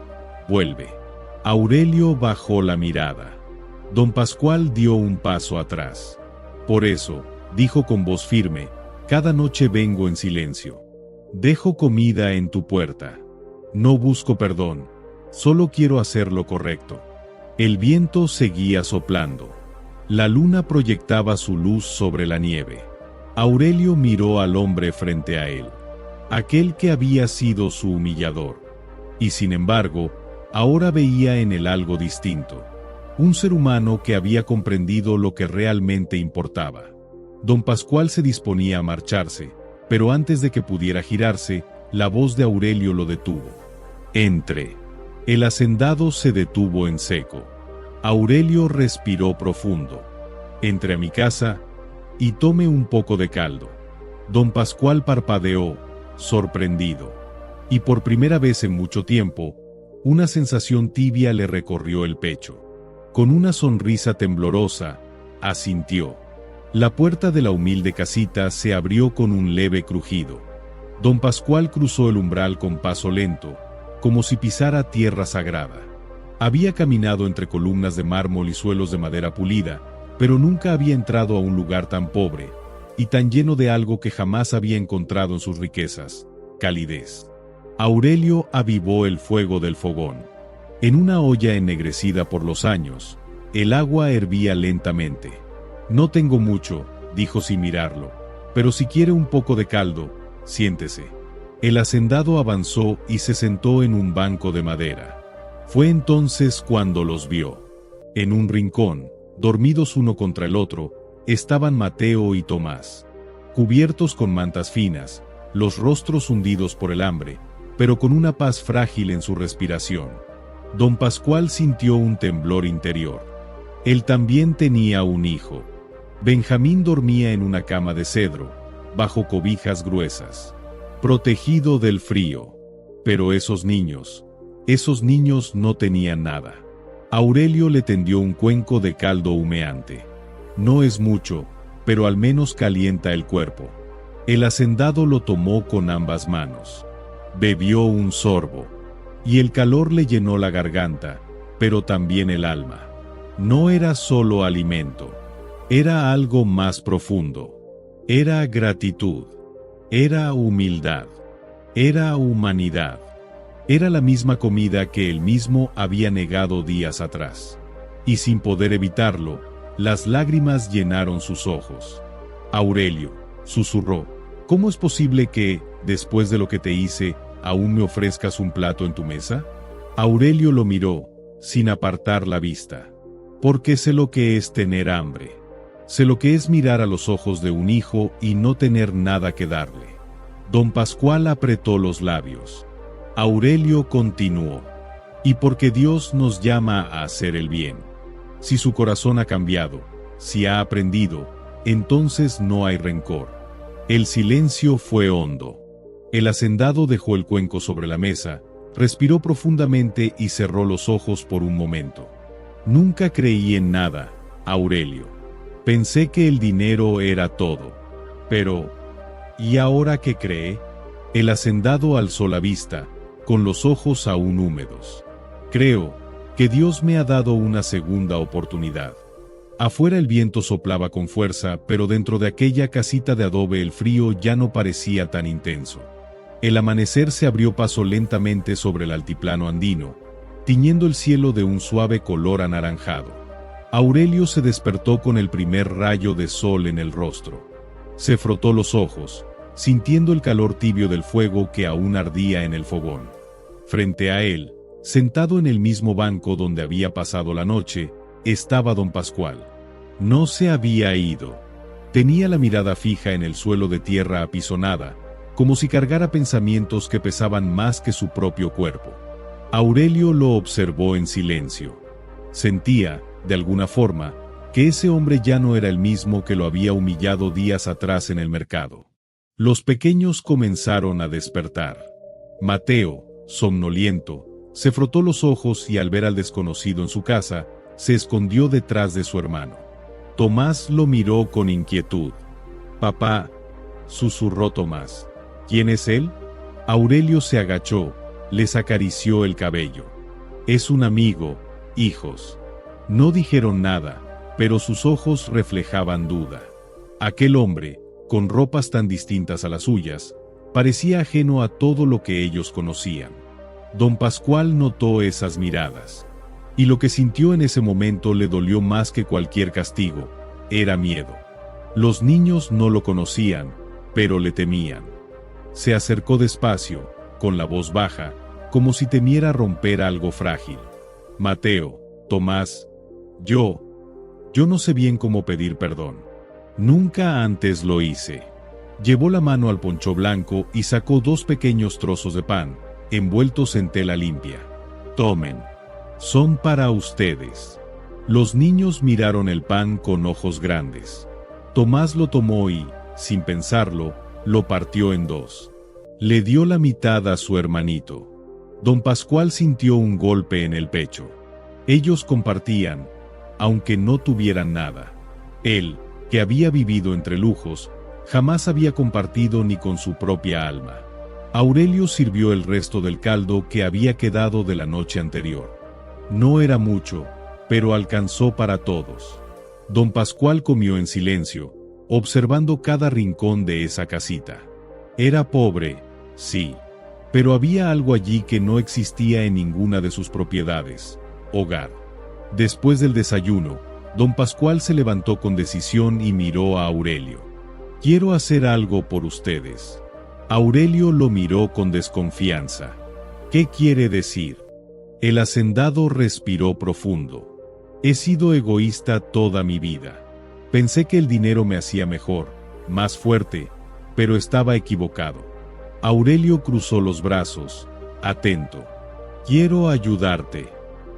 vuelve. Aurelio bajó la mirada. Don Pascual dio un paso atrás. Por eso, dijo con voz firme, cada noche vengo en silencio. Dejo comida en tu puerta. No busco perdón, solo quiero hacer lo correcto. El viento seguía soplando. La luna proyectaba su luz sobre la nieve. Aurelio miró al hombre frente a él, aquel que había sido su humillador. Y sin embargo, ahora veía en él algo distinto. Un ser humano que había comprendido lo que realmente importaba. Don Pascual se disponía a marcharse, pero antes de que pudiera girarse, la voz de Aurelio lo detuvo. Entre. El hacendado se detuvo en seco. Aurelio respiró profundo. Entre a mi casa y tome un poco de caldo. Don Pascual parpadeó, sorprendido. Y por primera vez en mucho tiempo, una sensación tibia le recorrió el pecho. Con una sonrisa temblorosa, asintió. La puerta de la humilde casita se abrió con un leve crujido. Don Pascual cruzó el umbral con paso lento, como si pisara tierra sagrada. Había caminado entre columnas de mármol y suelos de madera pulida, pero nunca había entrado a un lugar tan pobre, y tan lleno de algo que jamás había encontrado en sus riquezas: calidez. Aurelio avivó el fuego del fogón. En una olla ennegrecida por los años, el agua hervía lentamente. No tengo mucho, dijo sin mirarlo, pero si quiere un poco de caldo, siéntese. El hacendado avanzó y se sentó en un banco de madera. Fue entonces cuando los vio. En un rincón, dormidos uno contra el otro, estaban Mateo y Tomás. Cubiertos con mantas finas, los rostros hundidos por el hambre, pero con una paz frágil en su respiración. Don Pascual sintió un temblor interior. Él también tenía un hijo. Benjamín dormía en una cama de cedro, bajo cobijas gruesas, protegido del frío. Pero esos niños no tenían nada. Aurelio le tendió un cuenco de caldo humeante. No es mucho, pero al menos calienta el cuerpo. El hacendado lo tomó con ambas manos. Bebió un sorbo, y el calor le llenó la garganta, pero también el alma. No era solo alimento. Era algo más profundo. Era gratitud. Era humildad. Era humanidad. Era la misma comida que él mismo había negado días atrás. y sin poder evitarlo, las lágrimas llenaron sus ojos. Aurelio, susurró, ¿cómo es posible que, después de lo que te hice, aún me ofrezcas un plato en tu mesa? Aurelio lo miró, sin apartar la vista. Porque sé lo que es tener hambre. Sé lo que es mirar a los ojos de un hijo y no tener nada que darle. Don Pascual apretó los labios. Aurelio continuó. Y porque Dios nos llama a hacer el bien. Si su corazón ha cambiado, si ha aprendido, entonces no hay rencor. El silencio fue hondo. El hacendado dejó el cuenco sobre la mesa, respiró profundamente y cerró los ojos por un momento. Nunca creí en nada, Aurelio. Pensé que el dinero era todo. Pero, ¿y ahora qué cree? El hacendado alzó la vista, con los ojos aún húmedos. Creo que Dios me ha dado una segunda oportunidad. Afuera el viento soplaba con fuerza, pero dentro de aquella casita de adobe el frío ya no parecía tan intenso. El amanecer se abrió paso lentamente sobre el altiplano andino, tiñendo el cielo de un suave color anaranjado. Aurelio se despertó con el primer rayo de sol en el rostro. Se frotó los ojos, sintiendo el calor tibio del fuego que aún ardía en el fogón. Frente a él, sentado en el mismo banco donde había pasado la noche, estaba don Pascual. No se había ido. Tenía la mirada fija en el suelo de tierra apisonada, como si cargara pensamientos que pesaban más que su propio cuerpo. Aurelio lo observó en silencio. Sentía, de alguna forma, que ese hombre ya no era el mismo que lo había humillado días atrás en el mercado. Los pequeños comenzaron a despertar. Mateo, somnoliento, se frotó los ojos y al ver al desconocido en su casa, se escondió detrás de su hermano. Tomás lo miró con inquietud. «Papá», susurró Tomás. «¿Quién es él?» Aurelio se agachó, les acarició el cabello. «Es un amigo, hijos». No dijeron nada, pero sus ojos reflejaban duda. Aquel hombre, con ropas tan distintas a las suyas, parecía ajeno a todo lo que ellos conocían. Don Pascual notó esas miradas. Y lo que sintió en ese momento le dolió más que cualquier castigo, era miedo. Los niños no lo conocían, pero le temían. Se acercó despacio, con la voz baja, como si temiera romper algo frágil. «Mateo, Tomás, yo no sé bien cómo pedir perdón. Nunca antes lo hice». Llevó la mano al poncho blanco y sacó 2 pequeños trozos de pan, envueltos en tela limpia. «Tomen. Son para ustedes». Los niños miraron el pan con ojos grandes. Tomás lo tomó y, sin pensarlo, lo partió en 2. Le dio la mitad a su hermanito. Don Pascual sintió un golpe en el pecho. Ellos compartían, aunque no tuvieran nada. Él, que había vivido entre lujos, jamás había compartido ni con su propia alma. Aurelio sirvió el resto del caldo que había quedado de la noche anterior. No era mucho, pero alcanzó para todos. Don Pascual comió en silencio, observando cada rincón de esa casita. Era pobre, sí, pero había algo allí que no existía en ninguna de sus propiedades: hogar. Después del desayuno, don Pascual se levantó con decisión y miró a Aurelio. «Quiero hacer algo por ustedes». Aurelio lo miró con desconfianza. «¿Qué quiere decir?» El hacendado respiró profundo. «He sido egoísta toda mi vida. Pensé que el dinero me hacía mejor, más fuerte, pero estaba equivocado». Aurelio cruzó los brazos, atento. «Quiero ayudarte.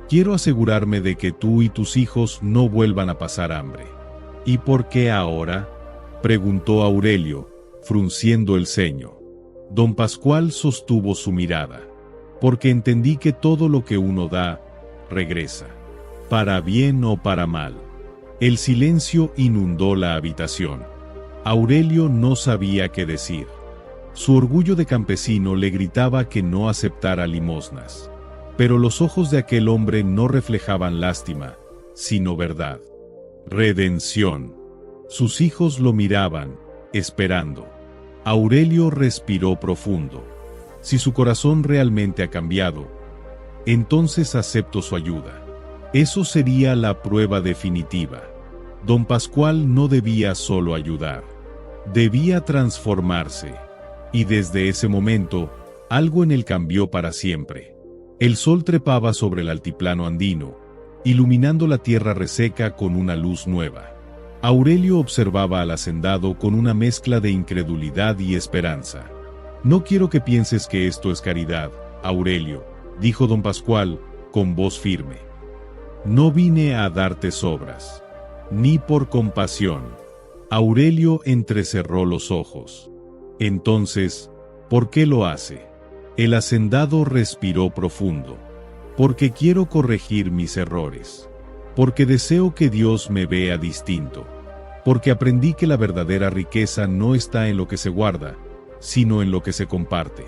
Quiero asegurarme de que tú y tus hijos no vuelvan a pasar hambre». «¿Y por qué ahora?», preguntó Aurelio, frunciendo el ceño. Don Pascual sostuvo su mirada. «Porque entendí que todo lo que uno da, regresa. Para bien o para mal». El silencio inundó la habitación. Aurelio no sabía qué decir. Su orgullo de campesino le gritaba que no aceptara limosnas. Pero los ojos de aquel hombre no reflejaban lástima, sino verdad. Redención. Sus hijos lo miraban, esperando. Aurelio respiró profundo. Si su corazón realmente ha cambiado, entonces acepto su ayuda. Eso sería la prueba definitiva. Don Pascual no debía solo ayudar. Debía transformarse. Y desde ese momento, algo en él cambió para siempre. El sol trepaba sobre el altiplano andino, iluminando la tierra reseca con una luz nueva. Aurelio observaba al hacendado con una mezcla de incredulidad y esperanza. «No quiero que pienses que esto es caridad, Aurelio», dijo don Pascual, con voz firme. «No vine a darte sobras, ni por compasión». Aurelio entrecerró los ojos. «Entonces, ¿por qué lo hace?». El hacendado respiró profundo. «Porque quiero corregir mis errores. Porque deseo que Dios me vea distinto. Porque aprendí que la verdadera riqueza no está en lo que se guarda, sino en lo que se comparte».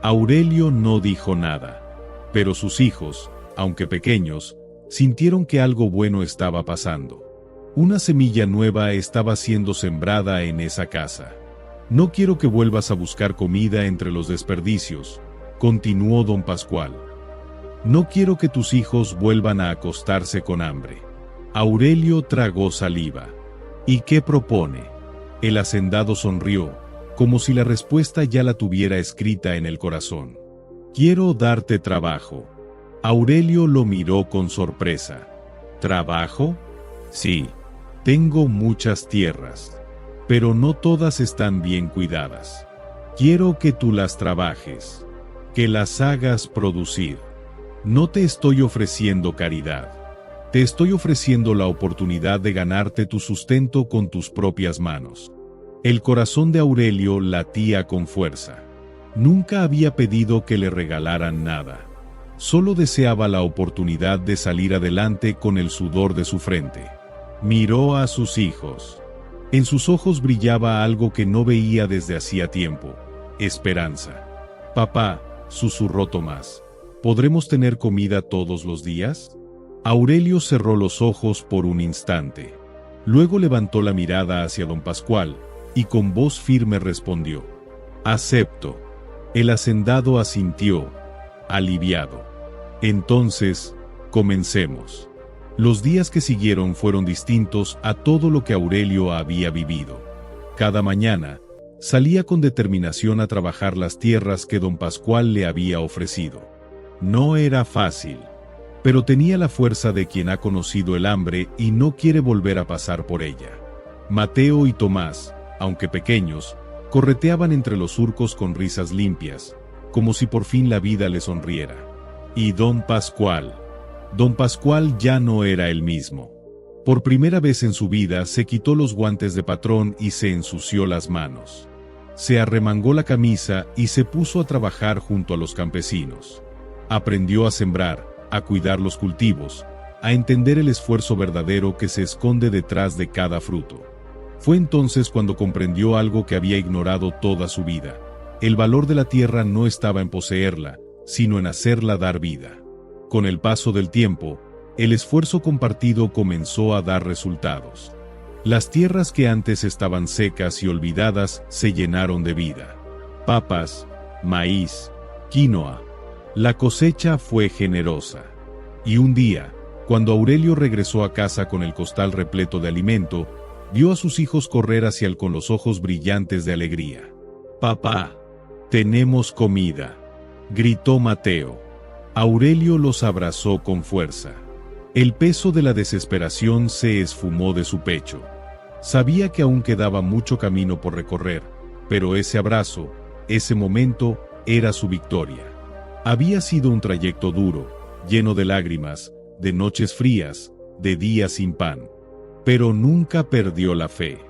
Aurelio no dijo nada, pero sus hijos, aunque pequeños, sintieron que algo bueno estaba pasando. Una semilla nueva estaba siendo sembrada en esa casa. «No quiero que vuelvas a buscar comida entre los desperdicios», continuó don Pascual. «No quiero que tus hijos vuelvan a acostarse con hambre». Aurelio tragó saliva. «¿Y qué propone?». El hacendado sonrió, como si la respuesta ya la tuviera escrita en el corazón. «Quiero darte trabajo». Aurelio lo miró con sorpresa. «¿Trabajo?». «Sí, tengo muchas tierras, pero no todas están bien cuidadas. Quiero que tú las trabajes, que las hagas producir. No te estoy ofreciendo caridad. Te estoy ofreciendo la oportunidad de ganarte tu sustento con tus propias manos». El corazón de Aurelio latía con fuerza. Nunca había pedido que le regalaran nada. Solo deseaba la oportunidad de salir adelante con el sudor de su frente. Miró a sus hijos. En sus ojos brillaba algo que no veía desde hacía tiempo: esperanza. «Papá», susurró Tomás, «¿podremos tener comida todos los días?». Aurelio cerró los ojos por un instante. Luego levantó la mirada hacia don Pascual, y con voz firme respondió: «Acepto». El hacendado asintió, aliviado. «Entonces, comencemos». Los días que siguieron fueron distintos a todo lo que Aurelio había vivido. Cada mañana, salía con determinación a trabajar las tierras que don Pascual le había ofrecido. No era fácil, pero tenía la fuerza de quien ha conocido el hambre y no quiere volver a pasar por ella. Mateo y Tomás, aunque pequeños, correteaban entre los surcos con risas limpias, como si por fin la vida le sonriera. Y don Pascual ya no era el mismo. Por primera vez en su vida se quitó los guantes de patrón y se ensució las manos. Se arremangó la camisa y se puso a trabajar junto a los campesinos. Aprendió a sembrar, a cuidar los cultivos, a entender el esfuerzo verdadero que se esconde detrás de cada fruto. Fue entonces cuando comprendió algo que había ignorado toda su vida: el valor de la tierra no estaba en poseerla, sino en hacerla dar vida. Con el paso del tiempo, el esfuerzo compartido comenzó a dar resultados. Las tierras que antes estaban secas y olvidadas se llenaron de vida. Papas, maíz, quinoa. La cosecha fue generosa. Y un día, cuando Aurelio regresó a casa con el costal repleto de alimento, vio a sus hijos correr hacia él con los ojos brillantes de alegría. «Papá, tenemos comida», gritó Mateo. Aurelio los abrazó con fuerza. El peso de la desesperación se esfumó de su pecho. Sabía que aún quedaba mucho camino por recorrer, pero ese abrazo, ese momento, era su victoria. Había sido un trayecto duro, lleno de lágrimas, de noches frías, de días sin pan. Pero nunca perdió la fe.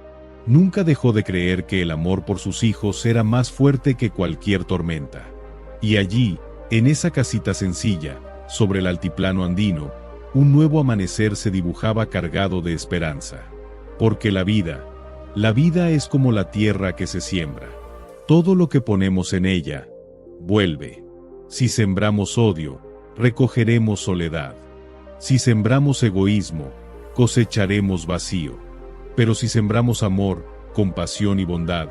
Nunca dejó de creer que el amor por sus hijos era más fuerte que cualquier tormenta. Y allí, en esa casita sencilla, sobre el altiplano andino, un nuevo amanecer se dibujaba cargado de esperanza. Porque la vida es como la tierra que se siembra. Todo lo que ponemos en ella, vuelve. Si sembramos odio, recogeremos soledad. Si sembramos egoísmo, cosecharemos vacío. Pero si sembramos amor, compasión y bondad,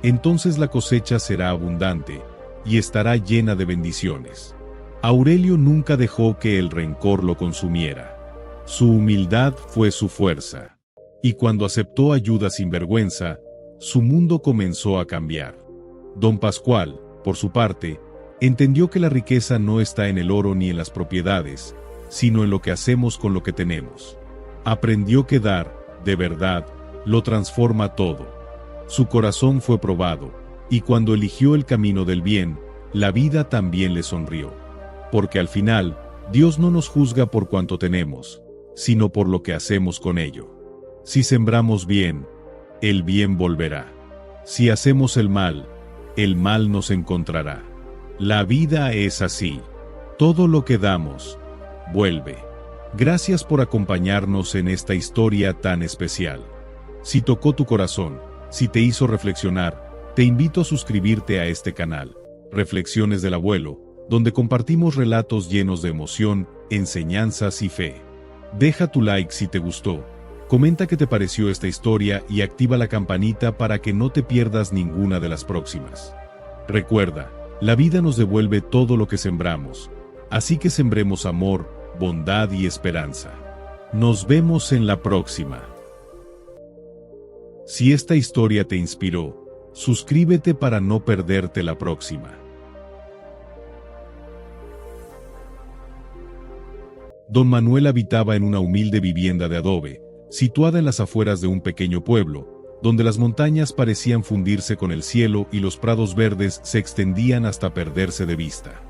entonces la cosecha será abundante y estará llena de bendiciones. Aurelio nunca dejó que el rencor lo consumiera. Su humildad fue su fuerza. Y cuando aceptó ayuda sin vergüenza, su mundo comenzó a cambiar. Don Pascual, por su parte, entendió que la riqueza no está en el oro ni en las propiedades, sino en lo que hacemos con lo que tenemos. Aprendió que dar, de verdad, lo transforma todo. Su corazón fue probado, y cuando eligió el camino del bien, la vida también le sonrió. Porque al final, Dios no nos juzga por cuanto tenemos, sino por lo que hacemos con ello. Si sembramos bien, el bien volverá. Si hacemos el mal nos encontrará. La vida es así. Todo lo que damos, vuelve. Gracias por acompañarnos en esta historia tan especial. Si tocó tu corazón, si te hizo reflexionar, te invito a suscribirte a este canal, Reflexiones del Abuelo, donde compartimos relatos llenos de emoción, enseñanzas y fe. Deja tu like si te gustó, comenta qué te pareció esta historia y activa la campanita para que no te pierdas ninguna de las próximas. Recuerda, la vida nos devuelve todo lo que sembramos, así que sembremos amor, bondad y esperanza. Nos vemos en la próxima. Si esta historia te inspiró, suscríbete para no perderte la próxima. Don Manuel habitaba en una humilde vivienda de adobe, situada en las afueras de un pequeño pueblo, donde las montañas parecían fundirse con el cielo y los prados verdes se extendían hasta perderse de vista.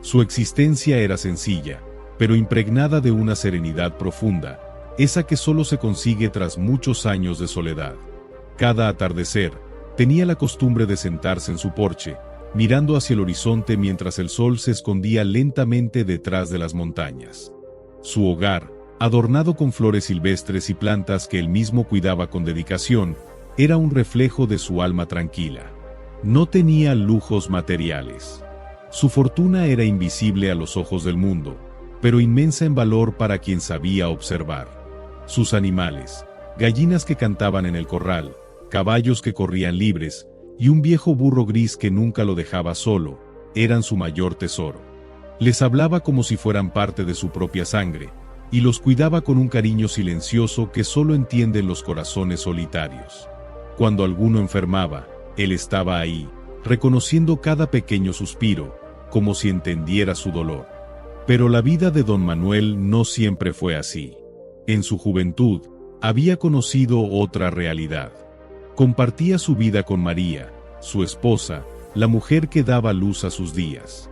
Su existencia era sencilla, pero impregnada de una serenidad profunda, esa que solo se consigue tras muchos años de soledad. Cada atardecer, tenía la costumbre de sentarse en su porche, mirando hacia el horizonte mientras el sol se escondía lentamente detrás de las montañas. Su hogar, adornado con flores silvestres y plantas que él mismo cuidaba con dedicación, era un reflejo de su alma tranquila. No tenía lujos materiales. Su fortuna era invisible a los ojos del mundo, pero inmensa en valor para quien sabía observar. Sus animales, gallinas que cantaban en el corral, caballos que corrían libres, y un viejo burro gris que nunca lo dejaba solo, eran su mayor tesoro. Les hablaba como si fueran parte de su propia sangre, y los cuidaba con un cariño silencioso que solo entienden los corazones solitarios. Cuando alguno enfermaba, él estaba ahí, reconociendo cada pequeño suspiro, como si entendiera su dolor. Pero la vida de don Manuel no siempre fue así. En su juventud, había conocido otra realidad. Compartía su vida con María, su esposa, la mujer que daba luz a sus días.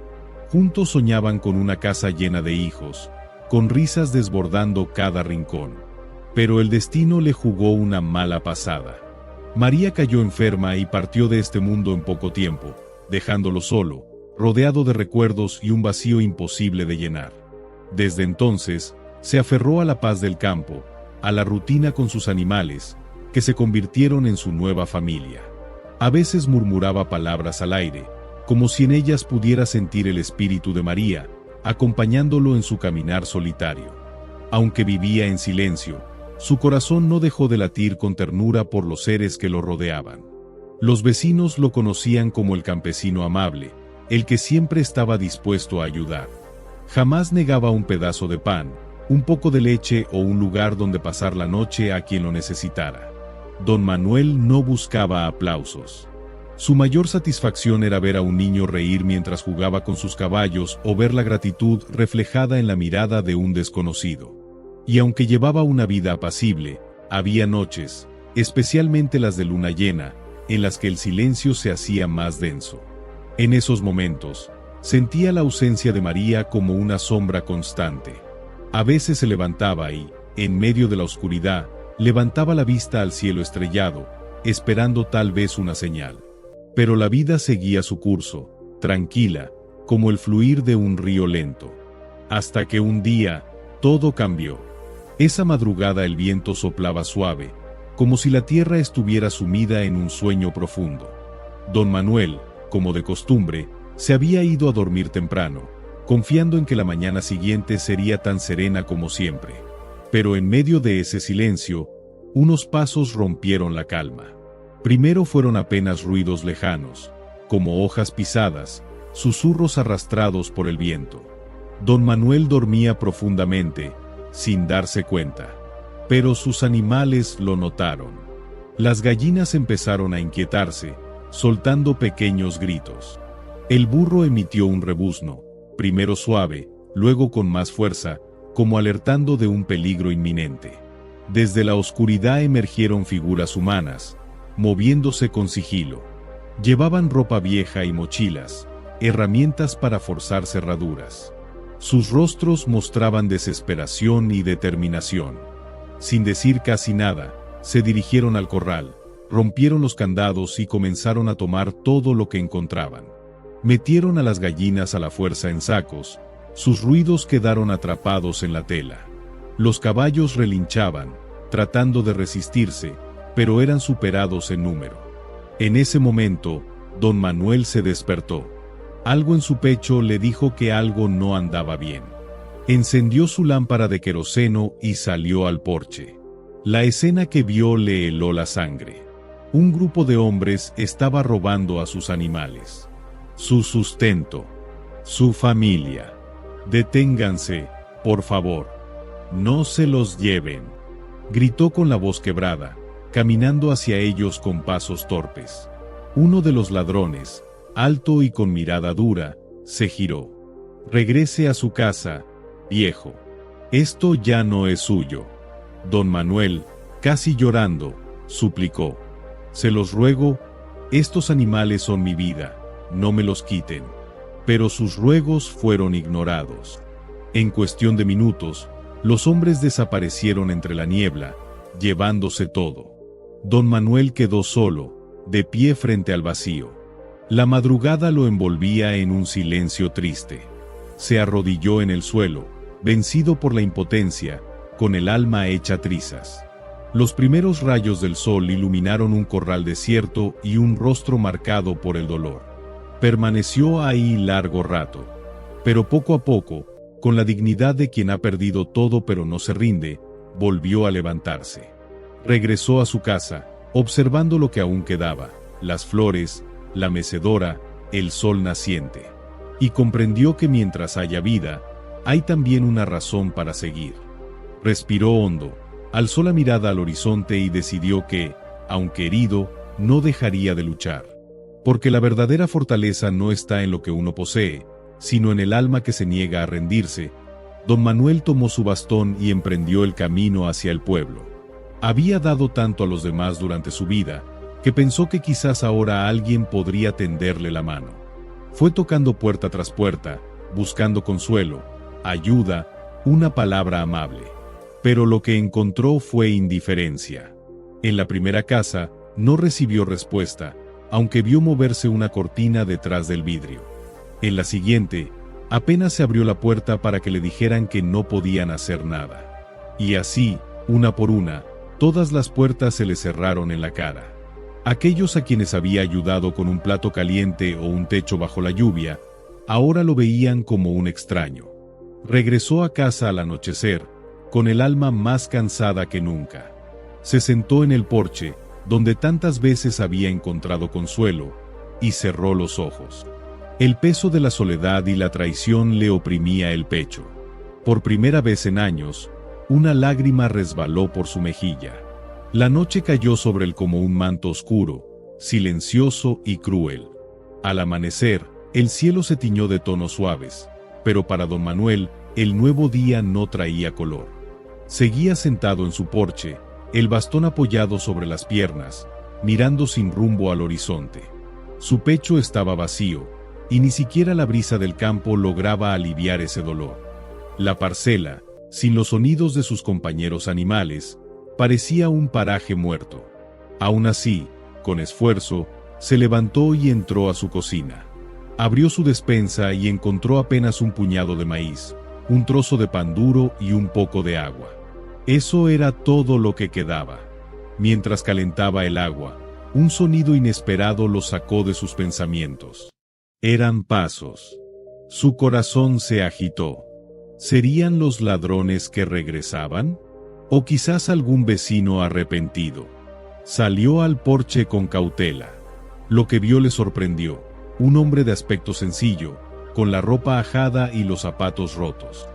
Juntos soñaban con una casa llena de hijos, con risas desbordando cada rincón. Pero el destino le jugó una mala pasada. María cayó enferma y partió de este mundo en poco tiempo, dejándolo solo, rodeado de recuerdos y un vacío imposible de llenar. Desde entonces, se aferró a la paz del campo, a la rutina con sus animales, que se convirtieron en su nueva familia. A veces murmuraba palabras al aire, como si en ellas pudiera sentir el espíritu de María, acompañándolo en su caminar solitario. Aunque vivía en silencio, su corazón no dejó de latir con ternura por los seres que lo rodeaban. Los vecinos lo conocían como el campesino amable, el que siempre estaba dispuesto a ayudar. Jamás negaba un pedazo de pan, un poco de leche o un lugar donde pasar la noche a quien lo necesitara. Don Manuel no buscaba aplausos. Su mayor satisfacción era ver a un niño reír mientras jugaba con sus caballos o ver la gratitud reflejada en la mirada de un desconocido. Y aunque llevaba una vida apacible, había noches, especialmente las de luna llena, en las que el silencio se hacía más denso. En esos momentos, sentía la ausencia de María como una sombra constante. A veces se levantaba y, en medio de la oscuridad, levantaba la vista al cielo estrellado, esperando tal vez una señal. Pero la vida seguía su curso, tranquila, como el fluir de un río lento. Hasta que un día, todo cambió. Esa madrugada el viento soplaba suave, como si la tierra estuviera sumida en un sueño profundo. Don Manuel, como de costumbre, se había ido a dormir temprano, confiando en que la mañana siguiente sería tan serena como siempre. Pero en medio de ese silencio, unos pasos rompieron la calma. Primero fueron apenas ruidos lejanos, como hojas pisadas, susurros arrastrados por el viento. Don Manuel dormía profundamente, sin darse cuenta. Pero sus animales lo notaron. Las gallinas empezaron a inquietarse, soltando pequeños gritos. El burro emitió un rebuzno, primero suave, luego con más fuerza, como alertando de un peligro inminente. Desde la oscuridad emergieron figuras humanas, moviéndose con sigilo. Llevaban ropa vieja y mochilas, herramientas para forzar cerraduras. Sus rostros mostraban desesperación y determinación. Sin decir casi nada, se dirigieron al corral, rompieron los candados y comenzaron a tomar todo lo que encontraban. Metieron a las gallinas a la fuerza en sacos, sus ruidos quedaron atrapados en la tela. Los caballos relinchaban, tratando de resistirse, pero eran superados en número. En ese momento, don Manuel se despertó. Algo en su pecho le dijo que algo no andaba bien. Encendió su lámpara de queroseno y salió al porche. La escena que vio le heló la sangre. Un grupo de hombres estaba robando a sus animales, su sustento, su familia. Deténganse, por favor. No se los lleven. Gritó con la voz quebrada, caminando hacia ellos con pasos torpes. Uno de los ladrones, alto y con mirada dura, se giró. Regrese a su casa, viejo. Esto ya no es suyo. Don Manuel, casi llorando, suplicó. Se los ruego, estos animales son mi vida, no me los quiten. Pero sus ruegos fueron ignorados. En cuestión de minutos, los hombres desaparecieron entre la niebla, llevándose todo. Don Manuel quedó solo, de pie frente al vacío. La madrugada lo envolvía en un silencio triste. Se arrodilló en el suelo, vencido por la impotencia, con el alma hecha trizas. Los primeros rayos del sol iluminaron un corral desierto y un rostro marcado por el dolor. Permaneció ahí largo rato, pero poco a poco, con la dignidad de quien ha perdido todo pero no se rinde, volvió a levantarse. Regresó a su casa, observando lo que aún quedaba, las flores, la mecedora, el sol naciente. Y comprendió que mientras haya vida, hay también una razón para seguir. Respiró hondo, alzó la mirada al horizonte y decidió que, aunque herido, no dejaría de luchar. Porque la verdadera fortaleza no está en lo que uno posee, sino en el alma que se niega a rendirse. Don Manuel tomó su bastón y emprendió el camino hacia el pueblo. Había dado tanto a los demás durante su vida, que pensó que quizás ahora alguien podría tenderle la mano. Fue tocando puerta tras puerta, buscando consuelo, ayuda, una palabra amable. Pero lo que encontró fue indiferencia. En la primera casa, no recibió respuesta, aunque vio moverse una cortina detrás del vidrio. En la siguiente, apenas se abrió la puerta para que le dijeran que no podían hacer nada. Y así, una por una, todas las puertas se le cerraron en la cara. Aquellos a quienes había ayudado con un plato caliente o un techo bajo la lluvia, ahora lo veían como un extraño. Regresó a casa al anochecer, con el alma más cansada que nunca. Se sentó en el porche, donde tantas veces había encontrado consuelo, y cerró los ojos. El peso de la soledad y la traición le oprimía el pecho. Por primera vez en años, una lágrima resbaló por su mejilla. La noche cayó sobre él como un manto oscuro, silencioso y cruel. Al amanecer, el cielo se tiñó de tonos suaves, pero para don Manuel, el nuevo día no traía color. Seguía sentado en su porche, el bastón apoyado sobre las piernas, mirando sin rumbo al horizonte. Su pecho estaba vacío, y ni siquiera la brisa del campo lograba aliviar ese dolor. La parcela, sin los sonidos de sus compañeros animales, parecía un paraje muerto. Aún así, con esfuerzo, se levantó y entró a su cocina. Abrió su despensa y encontró apenas un puñado de maíz, un trozo de pan duro y un poco de agua. Eso era todo lo que quedaba. Mientras calentaba el agua, un sonido inesperado lo sacó de sus pensamientos. Eran pasos. Su corazón se agitó. ¿Serían los ladrones que regresaban? ¿O quizás algún vecino arrepentido? Salió al porche con cautela. Lo que vio le sorprendió. Un hombre de aspecto sencillo, con la ropa ajada y los zapatos rotos.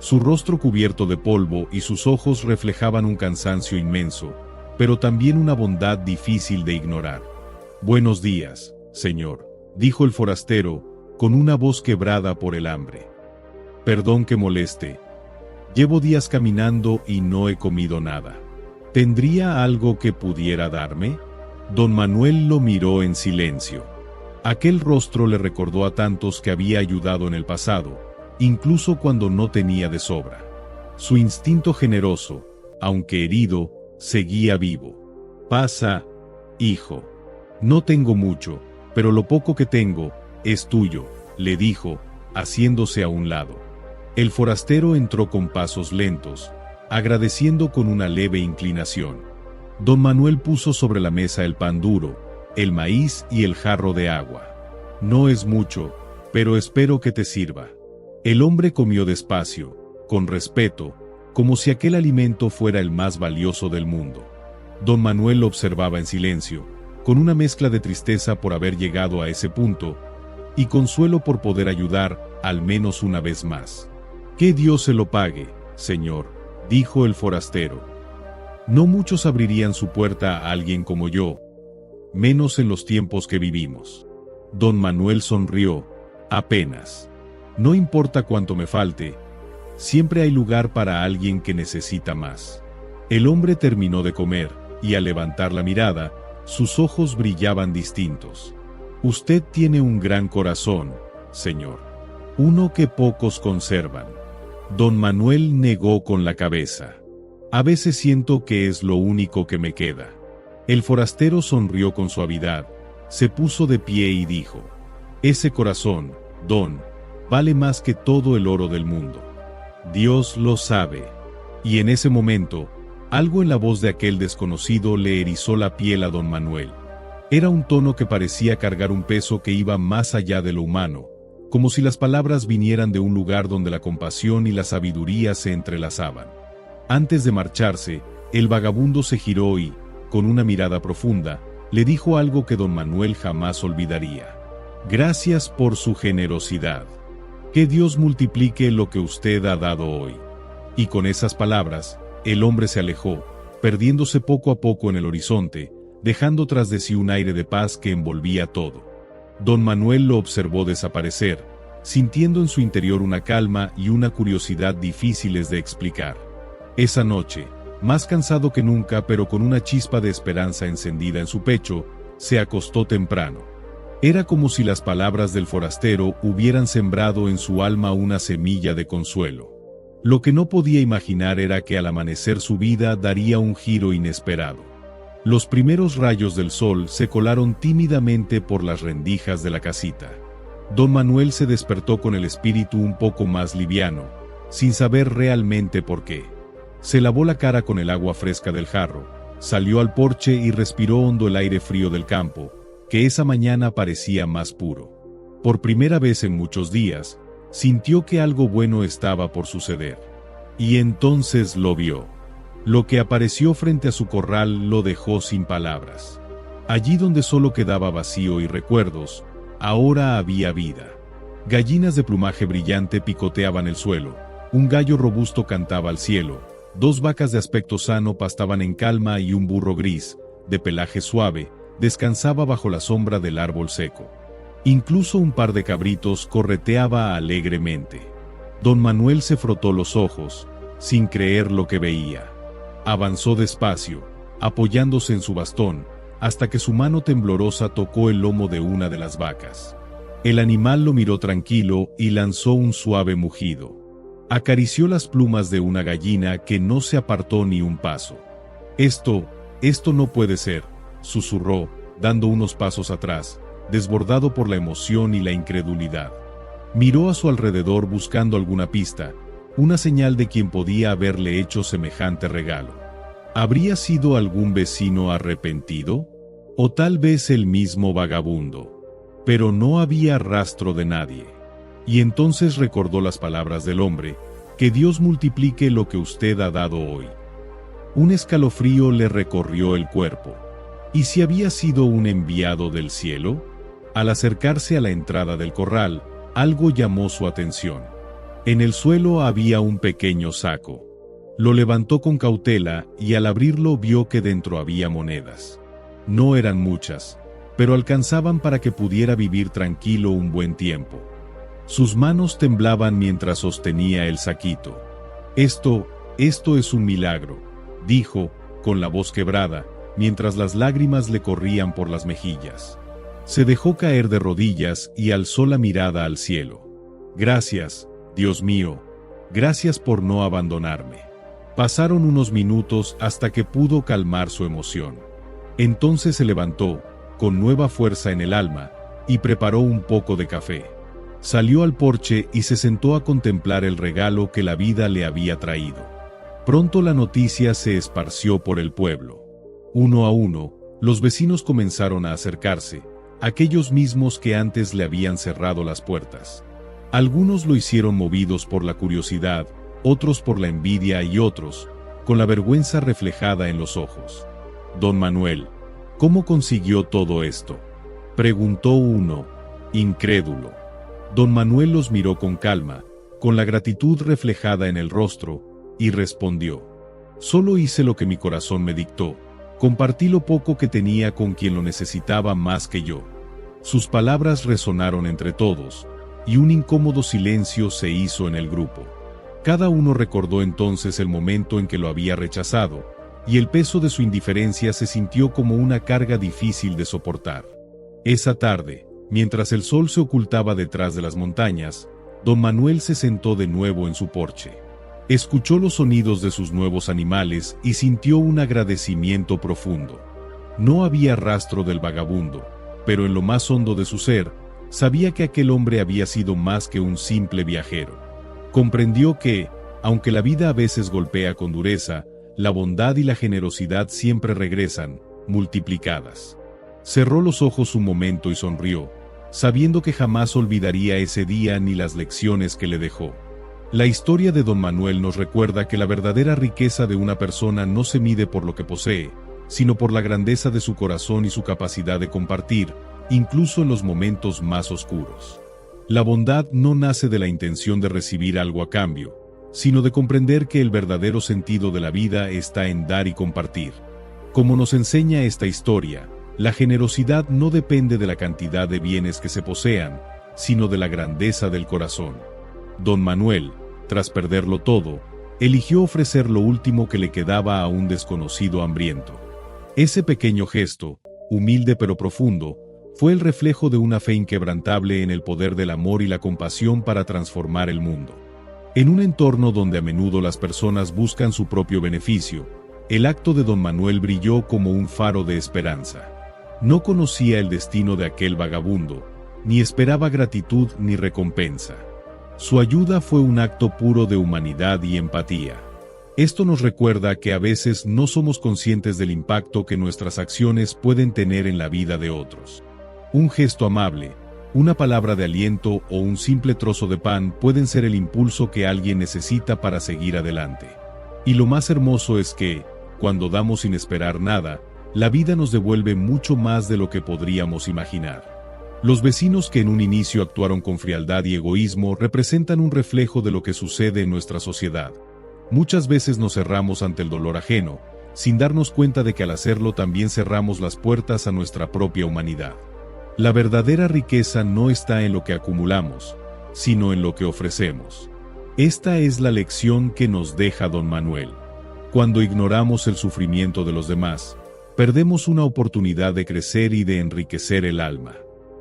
Su rostro cubierto de polvo y sus ojos reflejaban un cansancio inmenso, pero también una bondad difícil de ignorar. «Buenos días, señor», dijo el forastero, con una voz quebrada por el hambre. «Perdón que moleste. Llevo días caminando y no he comido nada. ¿Tendría algo que pudiera darme?» Don Manuel lo miró en silencio. Aquel rostro le recordó a tantos que había ayudado en el pasado, incluso cuando no tenía de sobra. Su instinto generoso, aunque herido, seguía vivo. «Pasa, hijo. No tengo mucho, pero lo poco que tengo es tuyo», le dijo, haciéndose a un lado. El forastero entró con pasos lentos, agradeciendo con una leve inclinación. Don Manuel puso sobre la mesa el pan duro, el maíz y el jarro de agua. «No es mucho, pero espero que te sirva». El hombre comió despacio, con respeto, como si aquel alimento fuera el más valioso del mundo. Don Manuel lo observaba en silencio, con una mezcla de tristeza por haber llegado a ese punto, y consuelo por poder ayudar, al menos una vez más. «Que Dios se lo pague, señor», dijo el forastero. «No muchos abrirían su puerta a alguien como yo, menos en los tiempos que vivimos». Don Manuel sonrió, apenas. «No importa cuánto me falte, siempre hay lugar para alguien que necesita más». El hombre terminó de comer, y al levantar la mirada, sus ojos brillaban distintos. «Usted tiene un gran corazón, señor. Uno que pocos conservan». Don Manuel negó con la cabeza. «A veces siento que es lo único que me queda». El forastero sonrió con suavidad, se puso de pie y dijo: «Ese corazón, don, vale más que todo el oro del mundo. Dios lo sabe». Y en ese momento, algo en la voz de aquel desconocido le erizó la piel a don Manuel. Era un tono que parecía cargar un peso que iba más allá de lo humano, como si las palabras vinieran de un lugar donde la compasión y la sabiduría se entrelazaban. Antes de marcharse, el vagabundo se giró y, con una mirada profunda, le dijo algo que don Manuel jamás olvidaría: «Gracias por su generosidad. Que Dios multiplique lo que usted ha dado hoy». Y con esas palabras, el hombre se alejó, perdiéndose poco a poco en el horizonte, dejando tras de sí un aire de paz que envolvía todo. Don Manuel lo observó desaparecer, sintiendo en su interior una calma y una curiosidad difíciles de explicar. Esa noche, más cansado que nunca pero con una chispa de esperanza encendida en su pecho, se acostó temprano. Era como si las palabras del forastero hubieran sembrado en su alma una semilla de consuelo. Lo que no podía imaginar era que al amanecer su vida daría un giro inesperado. Los primeros rayos del sol se colaron tímidamente por las rendijas de la casita. Don Manuel se despertó con el espíritu un poco más liviano, sin saber realmente por qué. Se lavó la cara con el agua fresca del jarro, salió al porche y respiró hondo el aire frío del campo, que esa mañana parecía más puro. Por primera vez en muchos días, sintió que algo bueno estaba por suceder. Y entonces lo vio. Lo que apareció frente a su corral lo dejó sin palabras. Allí donde solo quedaba vacío y recuerdos, ahora había vida. Gallinas de plumaje brillante picoteaban el suelo, un gallo robusto cantaba al cielo, 2 vacas de aspecto sano pastaban en calma y un burro gris, de pelaje suave, descansaba bajo la sombra del árbol seco. Incluso un par de cabritos correteaba alegremente. Don Manuel se frotó los ojos, sin creer lo que veía. Avanzó despacio, apoyándose en su bastón, hasta que su mano temblorosa tocó el lomo de una de las vacas. El animal lo miró tranquilo y lanzó un suave mugido. Acarició las plumas de una gallina que no se apartó ni un paso. Esto no puede ser», susurró, dando unos pasos atrás, desbordado por la emoción y la incredulidad. Miró a su alrededor buscando alguna pista, una señal de quien podía haberle hecho semejante regalo. ¿Habría sido algún vecino arrepentido? ¿O tal vez el mismo vagabundo? Pero no había rastro de nadie. Y entonces recordó las palabras del hombre: «Que Dios multiplique lo que usted ha dado hoy». Un escalofrío le recorrió el cuerpo. ¿Y si había sido un enviado del cielo? Al acercarse a la entrada del corral, algo llamó su atención. En el suelo había un pequeño saco. Lo levantó con cautela y al abrirlo vio que dentro había monedas. No eran muchas, pero alcanzaban para que pudiera vivir tranquilo un buen tiempo. Sus manos temblaban mientras sostenía el saquito. Esto es un milagro, dijo, con la voz quebrada, mientras las lágrimas le corrían por las mejillas. Se dejó caer de rodillas y alzó la mirada al cielo. Gracias, Dios mío, gracias por no abandonarme. Pasaron unos minutos hasta que pudo calmar su emoción. Entonces se levantó, con nueva fuerza en el alma, y preparó un poco de café. Salió al porche y se sentó a contemplar el regalo que la vida le había traído. Pronto la noticia se esparció por el pueblo. Uno a uno, los vecinos comenzaron a acercarse, aquellos mismos que antes le habían cerrado las puertas. Algunos lo hicieron movidos por la curiosidad, otros por la envidia y otros, con la vergüenza reflejada en los ojos. Don Manuel, ¿cómo consiguió todo esto?, preguntó uno, incrédulo. Don Manuel los miró con calma, con la gratitud reflejada en el rostro, y respondió: solo hice lo que mi corazón me dictó, compartí lo poco que tenía con quien lo necesitaba más que yo. Sus palabras resonaron entre todos, y un incómodo silencio se hizo en el grupo. Cada uno recordó entonces el momento en que lo había rechazado, y el peso de su indiferencia se sintió como una carga difícil de soportar. Esa tarde, mientras el sol se ocultaba detrás de las montañas, don Manuel se sentó de nuevo en su porche. Escuchó los sonidos de sus nuevos animales y sintió un agradecimiento profundo. No había rastro del vagabundo, pero en lo más hondo de su ser, sabía que aquel hombre había sido más que un simple viajero. Comprendió que, aunque la vida a veces golpea con dureza, la bondad y la generosidad siempre regresan, multiplicadas. Cerró los ojos un momento y sonrió, sabiendo que jamás olvidaría ese día ni las lecciones que le dejó. La historia de don Manuel nos recuerda que la verdadera riqueza de una persona no se mide por lo que posee, sino por la grandeza de su corazón y su capacidad de compartir, incluso en los momentos más oscuros. La bondad no nace de la intención de recibir algo a cambio, sino de comprender que el verdadero sentido de la vida está en dar y compartir. Como nos enseña esta historia, la generosidad no depende de la cantidad de bienes que se posean, sino de la grandeza del corazón. Don Manuel, tras perderlo todo, eligió ofrecer lo último que le quedaba a un desconocido hambriento. Ese pequeño gesto, humilde pero profundo, fue el reflejo de una fe inquebrantable en el poder del amor y la compasión para transformar el mundo. En un entorno donde a menudo las personas buscan su propio beneficio, el acto de don Manuel brilló como un faro de esperanza. No conocía el destino de aquel vagabundo, ni esperaba gratitud ni recompensa. Su ayuda fue un acto puro de humanidad y empatía. Esto nos recuerda que a veces no somos conscientes del impacto que nuestras acciones pueden tener en la vida de otros. Un gesto amable, una palabra de aliento o un simple trozo de pan pueden ser el impulso que alguien necesita para seguir adelante. Y lo más hermoso es que, cuando damos sin esperar nada, la vida nos devuelve mucho más de lo que podríamos imaginar. Los vecinos que en un inicio actuaron con frialdad y egoísmo representan un reflejo de lo que sucede en nuestra sociedad. Muchas veces nos cerramos ante el dolor ajeno, sin darnos cuenta de que al hacerlo también cerramos las puertas a nuestra propia humanidad. La verdadera riqueza no está en lo que acumulamos, sino en lo que ofrecemos. Esta es la lección que nos deja don Manuel. Cuando ignoramos el sufrimiento de los demás, perdemos una oportunidad de crecer y de enriquecer el alma.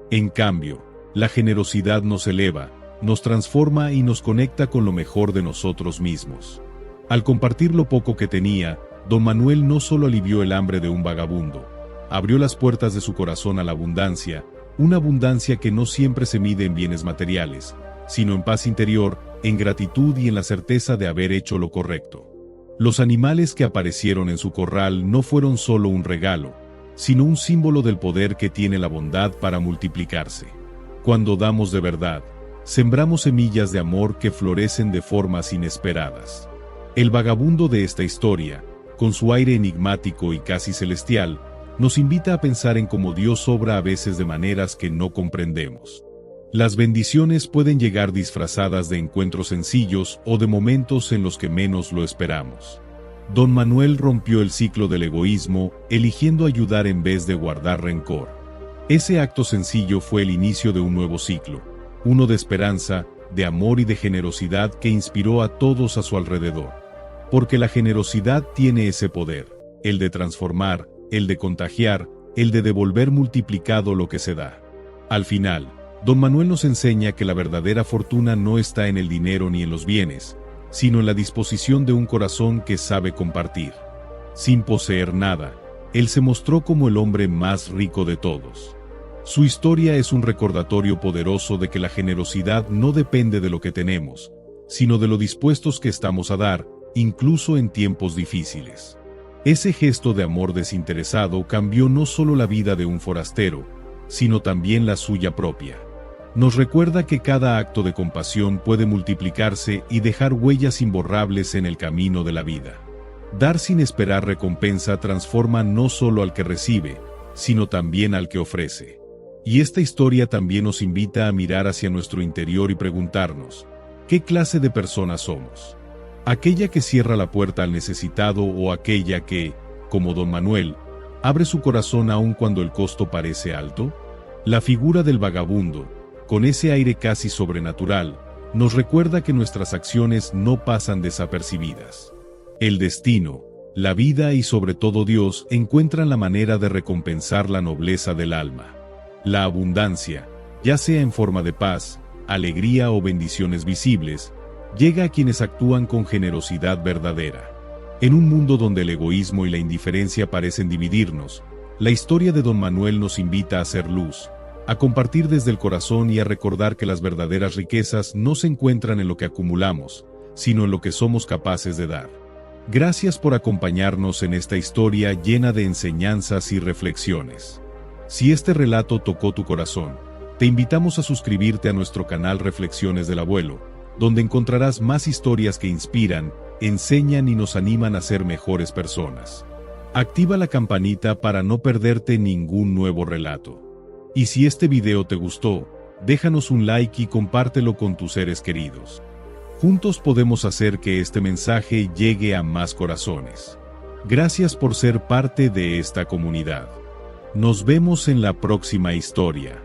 En cambio, la generosidad nos eleva, nos transforma y nos conecta con lo mejor de nosotros mismos. Al compartir lo poco que tenía, don Manuel no solo alivió el hambre de un vagabundo, abrió las puertas de su corazón a la abundancia, una abundancia que no siempre se mide en bienes materiales, sino en paz interior, en gratitud y en la certeza de haber hecho lo correcto. Los animales que aparecieron en su corral no fueron solo un regalo, sino un símbolo del poder que tiene la bondad para multiplicarse. Cuando damos de verdad, sembramos semillas de amor que florecen de formas inesperadas. El vagabundo de esta historia, con su aire enigmático y casi celestial, nos invita a pensar en cómo Dios obra a veces de maneras que no comprendemos. Las bendiciones pueden llegar disfrazadas de encuentros sencillos o de momentos en los que menos lo esperamos. Don Manuel rompió el ciclo del egoísmo, eligiendo ayudar en vez de guardar rencor. Ese acto sencillo fue el inicio de un nuevo ciclo, uno de esperanza, de amor y de generosidad que inspiró a todos a su alrededor. Porque la generosidad tiene ese poder, el de transformar, el de contagiar, el de devolver multiplicado lo que se da. Al final, Don Manuel nos enseña que la verdadera fortuna no está en el dinero ni en los bienes, sino en la disposición de un corazón que sabe compartir. Sin poseer nada, él se mostró como el hombre más rico de todos. Su historia es un recordatorio poderoso de que la generosidad no depende de lo que tenemos, sino de lo dispuestos que estamos a dar, incluso en tiempos difíciles. Ese gesto de amor desinteresado cambió no solo la vida de un forastero, sino también la suya propia. Nos recuerda que cada acto de compasión puede multiplicarse y dejar huellas imborrables en el camino de la vida. Dar sin esperar recompensa transforma no solo al que recibe, sino también al que ofrece. Y esta historia también nos invita a mirar hacia nuestro interior y preguntarnos, ¿qué clase de persona somos? ¿Aquella que cierra la puerta al necesitado o aquella que, como Don Manuel, abre su corazón aun cuando el costo parece alto? La figura del vagabundo, con ese aire casi sobrenatural, nos recuerda que nuestras acciones no pasan desapercibidas. El destino, la vida y sobre todo Dios encuentran la manera de recompensar la nobleza del alma. La abundancia, ya sea en forma de paz, alegría o bendiciones visibles, llega a quienes actúan con generosidad verdadera. En un mundo donde el egoísmo y la indiferencia parecen dividirnos, la historia de Don Manuel nos invita a hacer luz, a compartir desde el corazón y a recordar que las verdaderas riquezas no se encuentran en lo que acumulamos, sino en lo que somos capaces de dar. Gracias por acompañarnos en esta historia llena de enseñanzas y reflexiones. Si este relato tocó tu corazón, te invitamos a suscribirte a nuestro canal Reflexiones del Abuelo, donde encontrarás más historias que inspiran, enseñan y nos animan a ser mejores personas. Activa la campanita para no perderte ningún nuevo relato. Y si este video te gustó, déjanos un like y compártelo con tus seres queridos. Juntos podemos hacer que este mensaje llegue a más corazones. Gracias por ser parte de esta comunidad. Nos vemos en la próxima historia.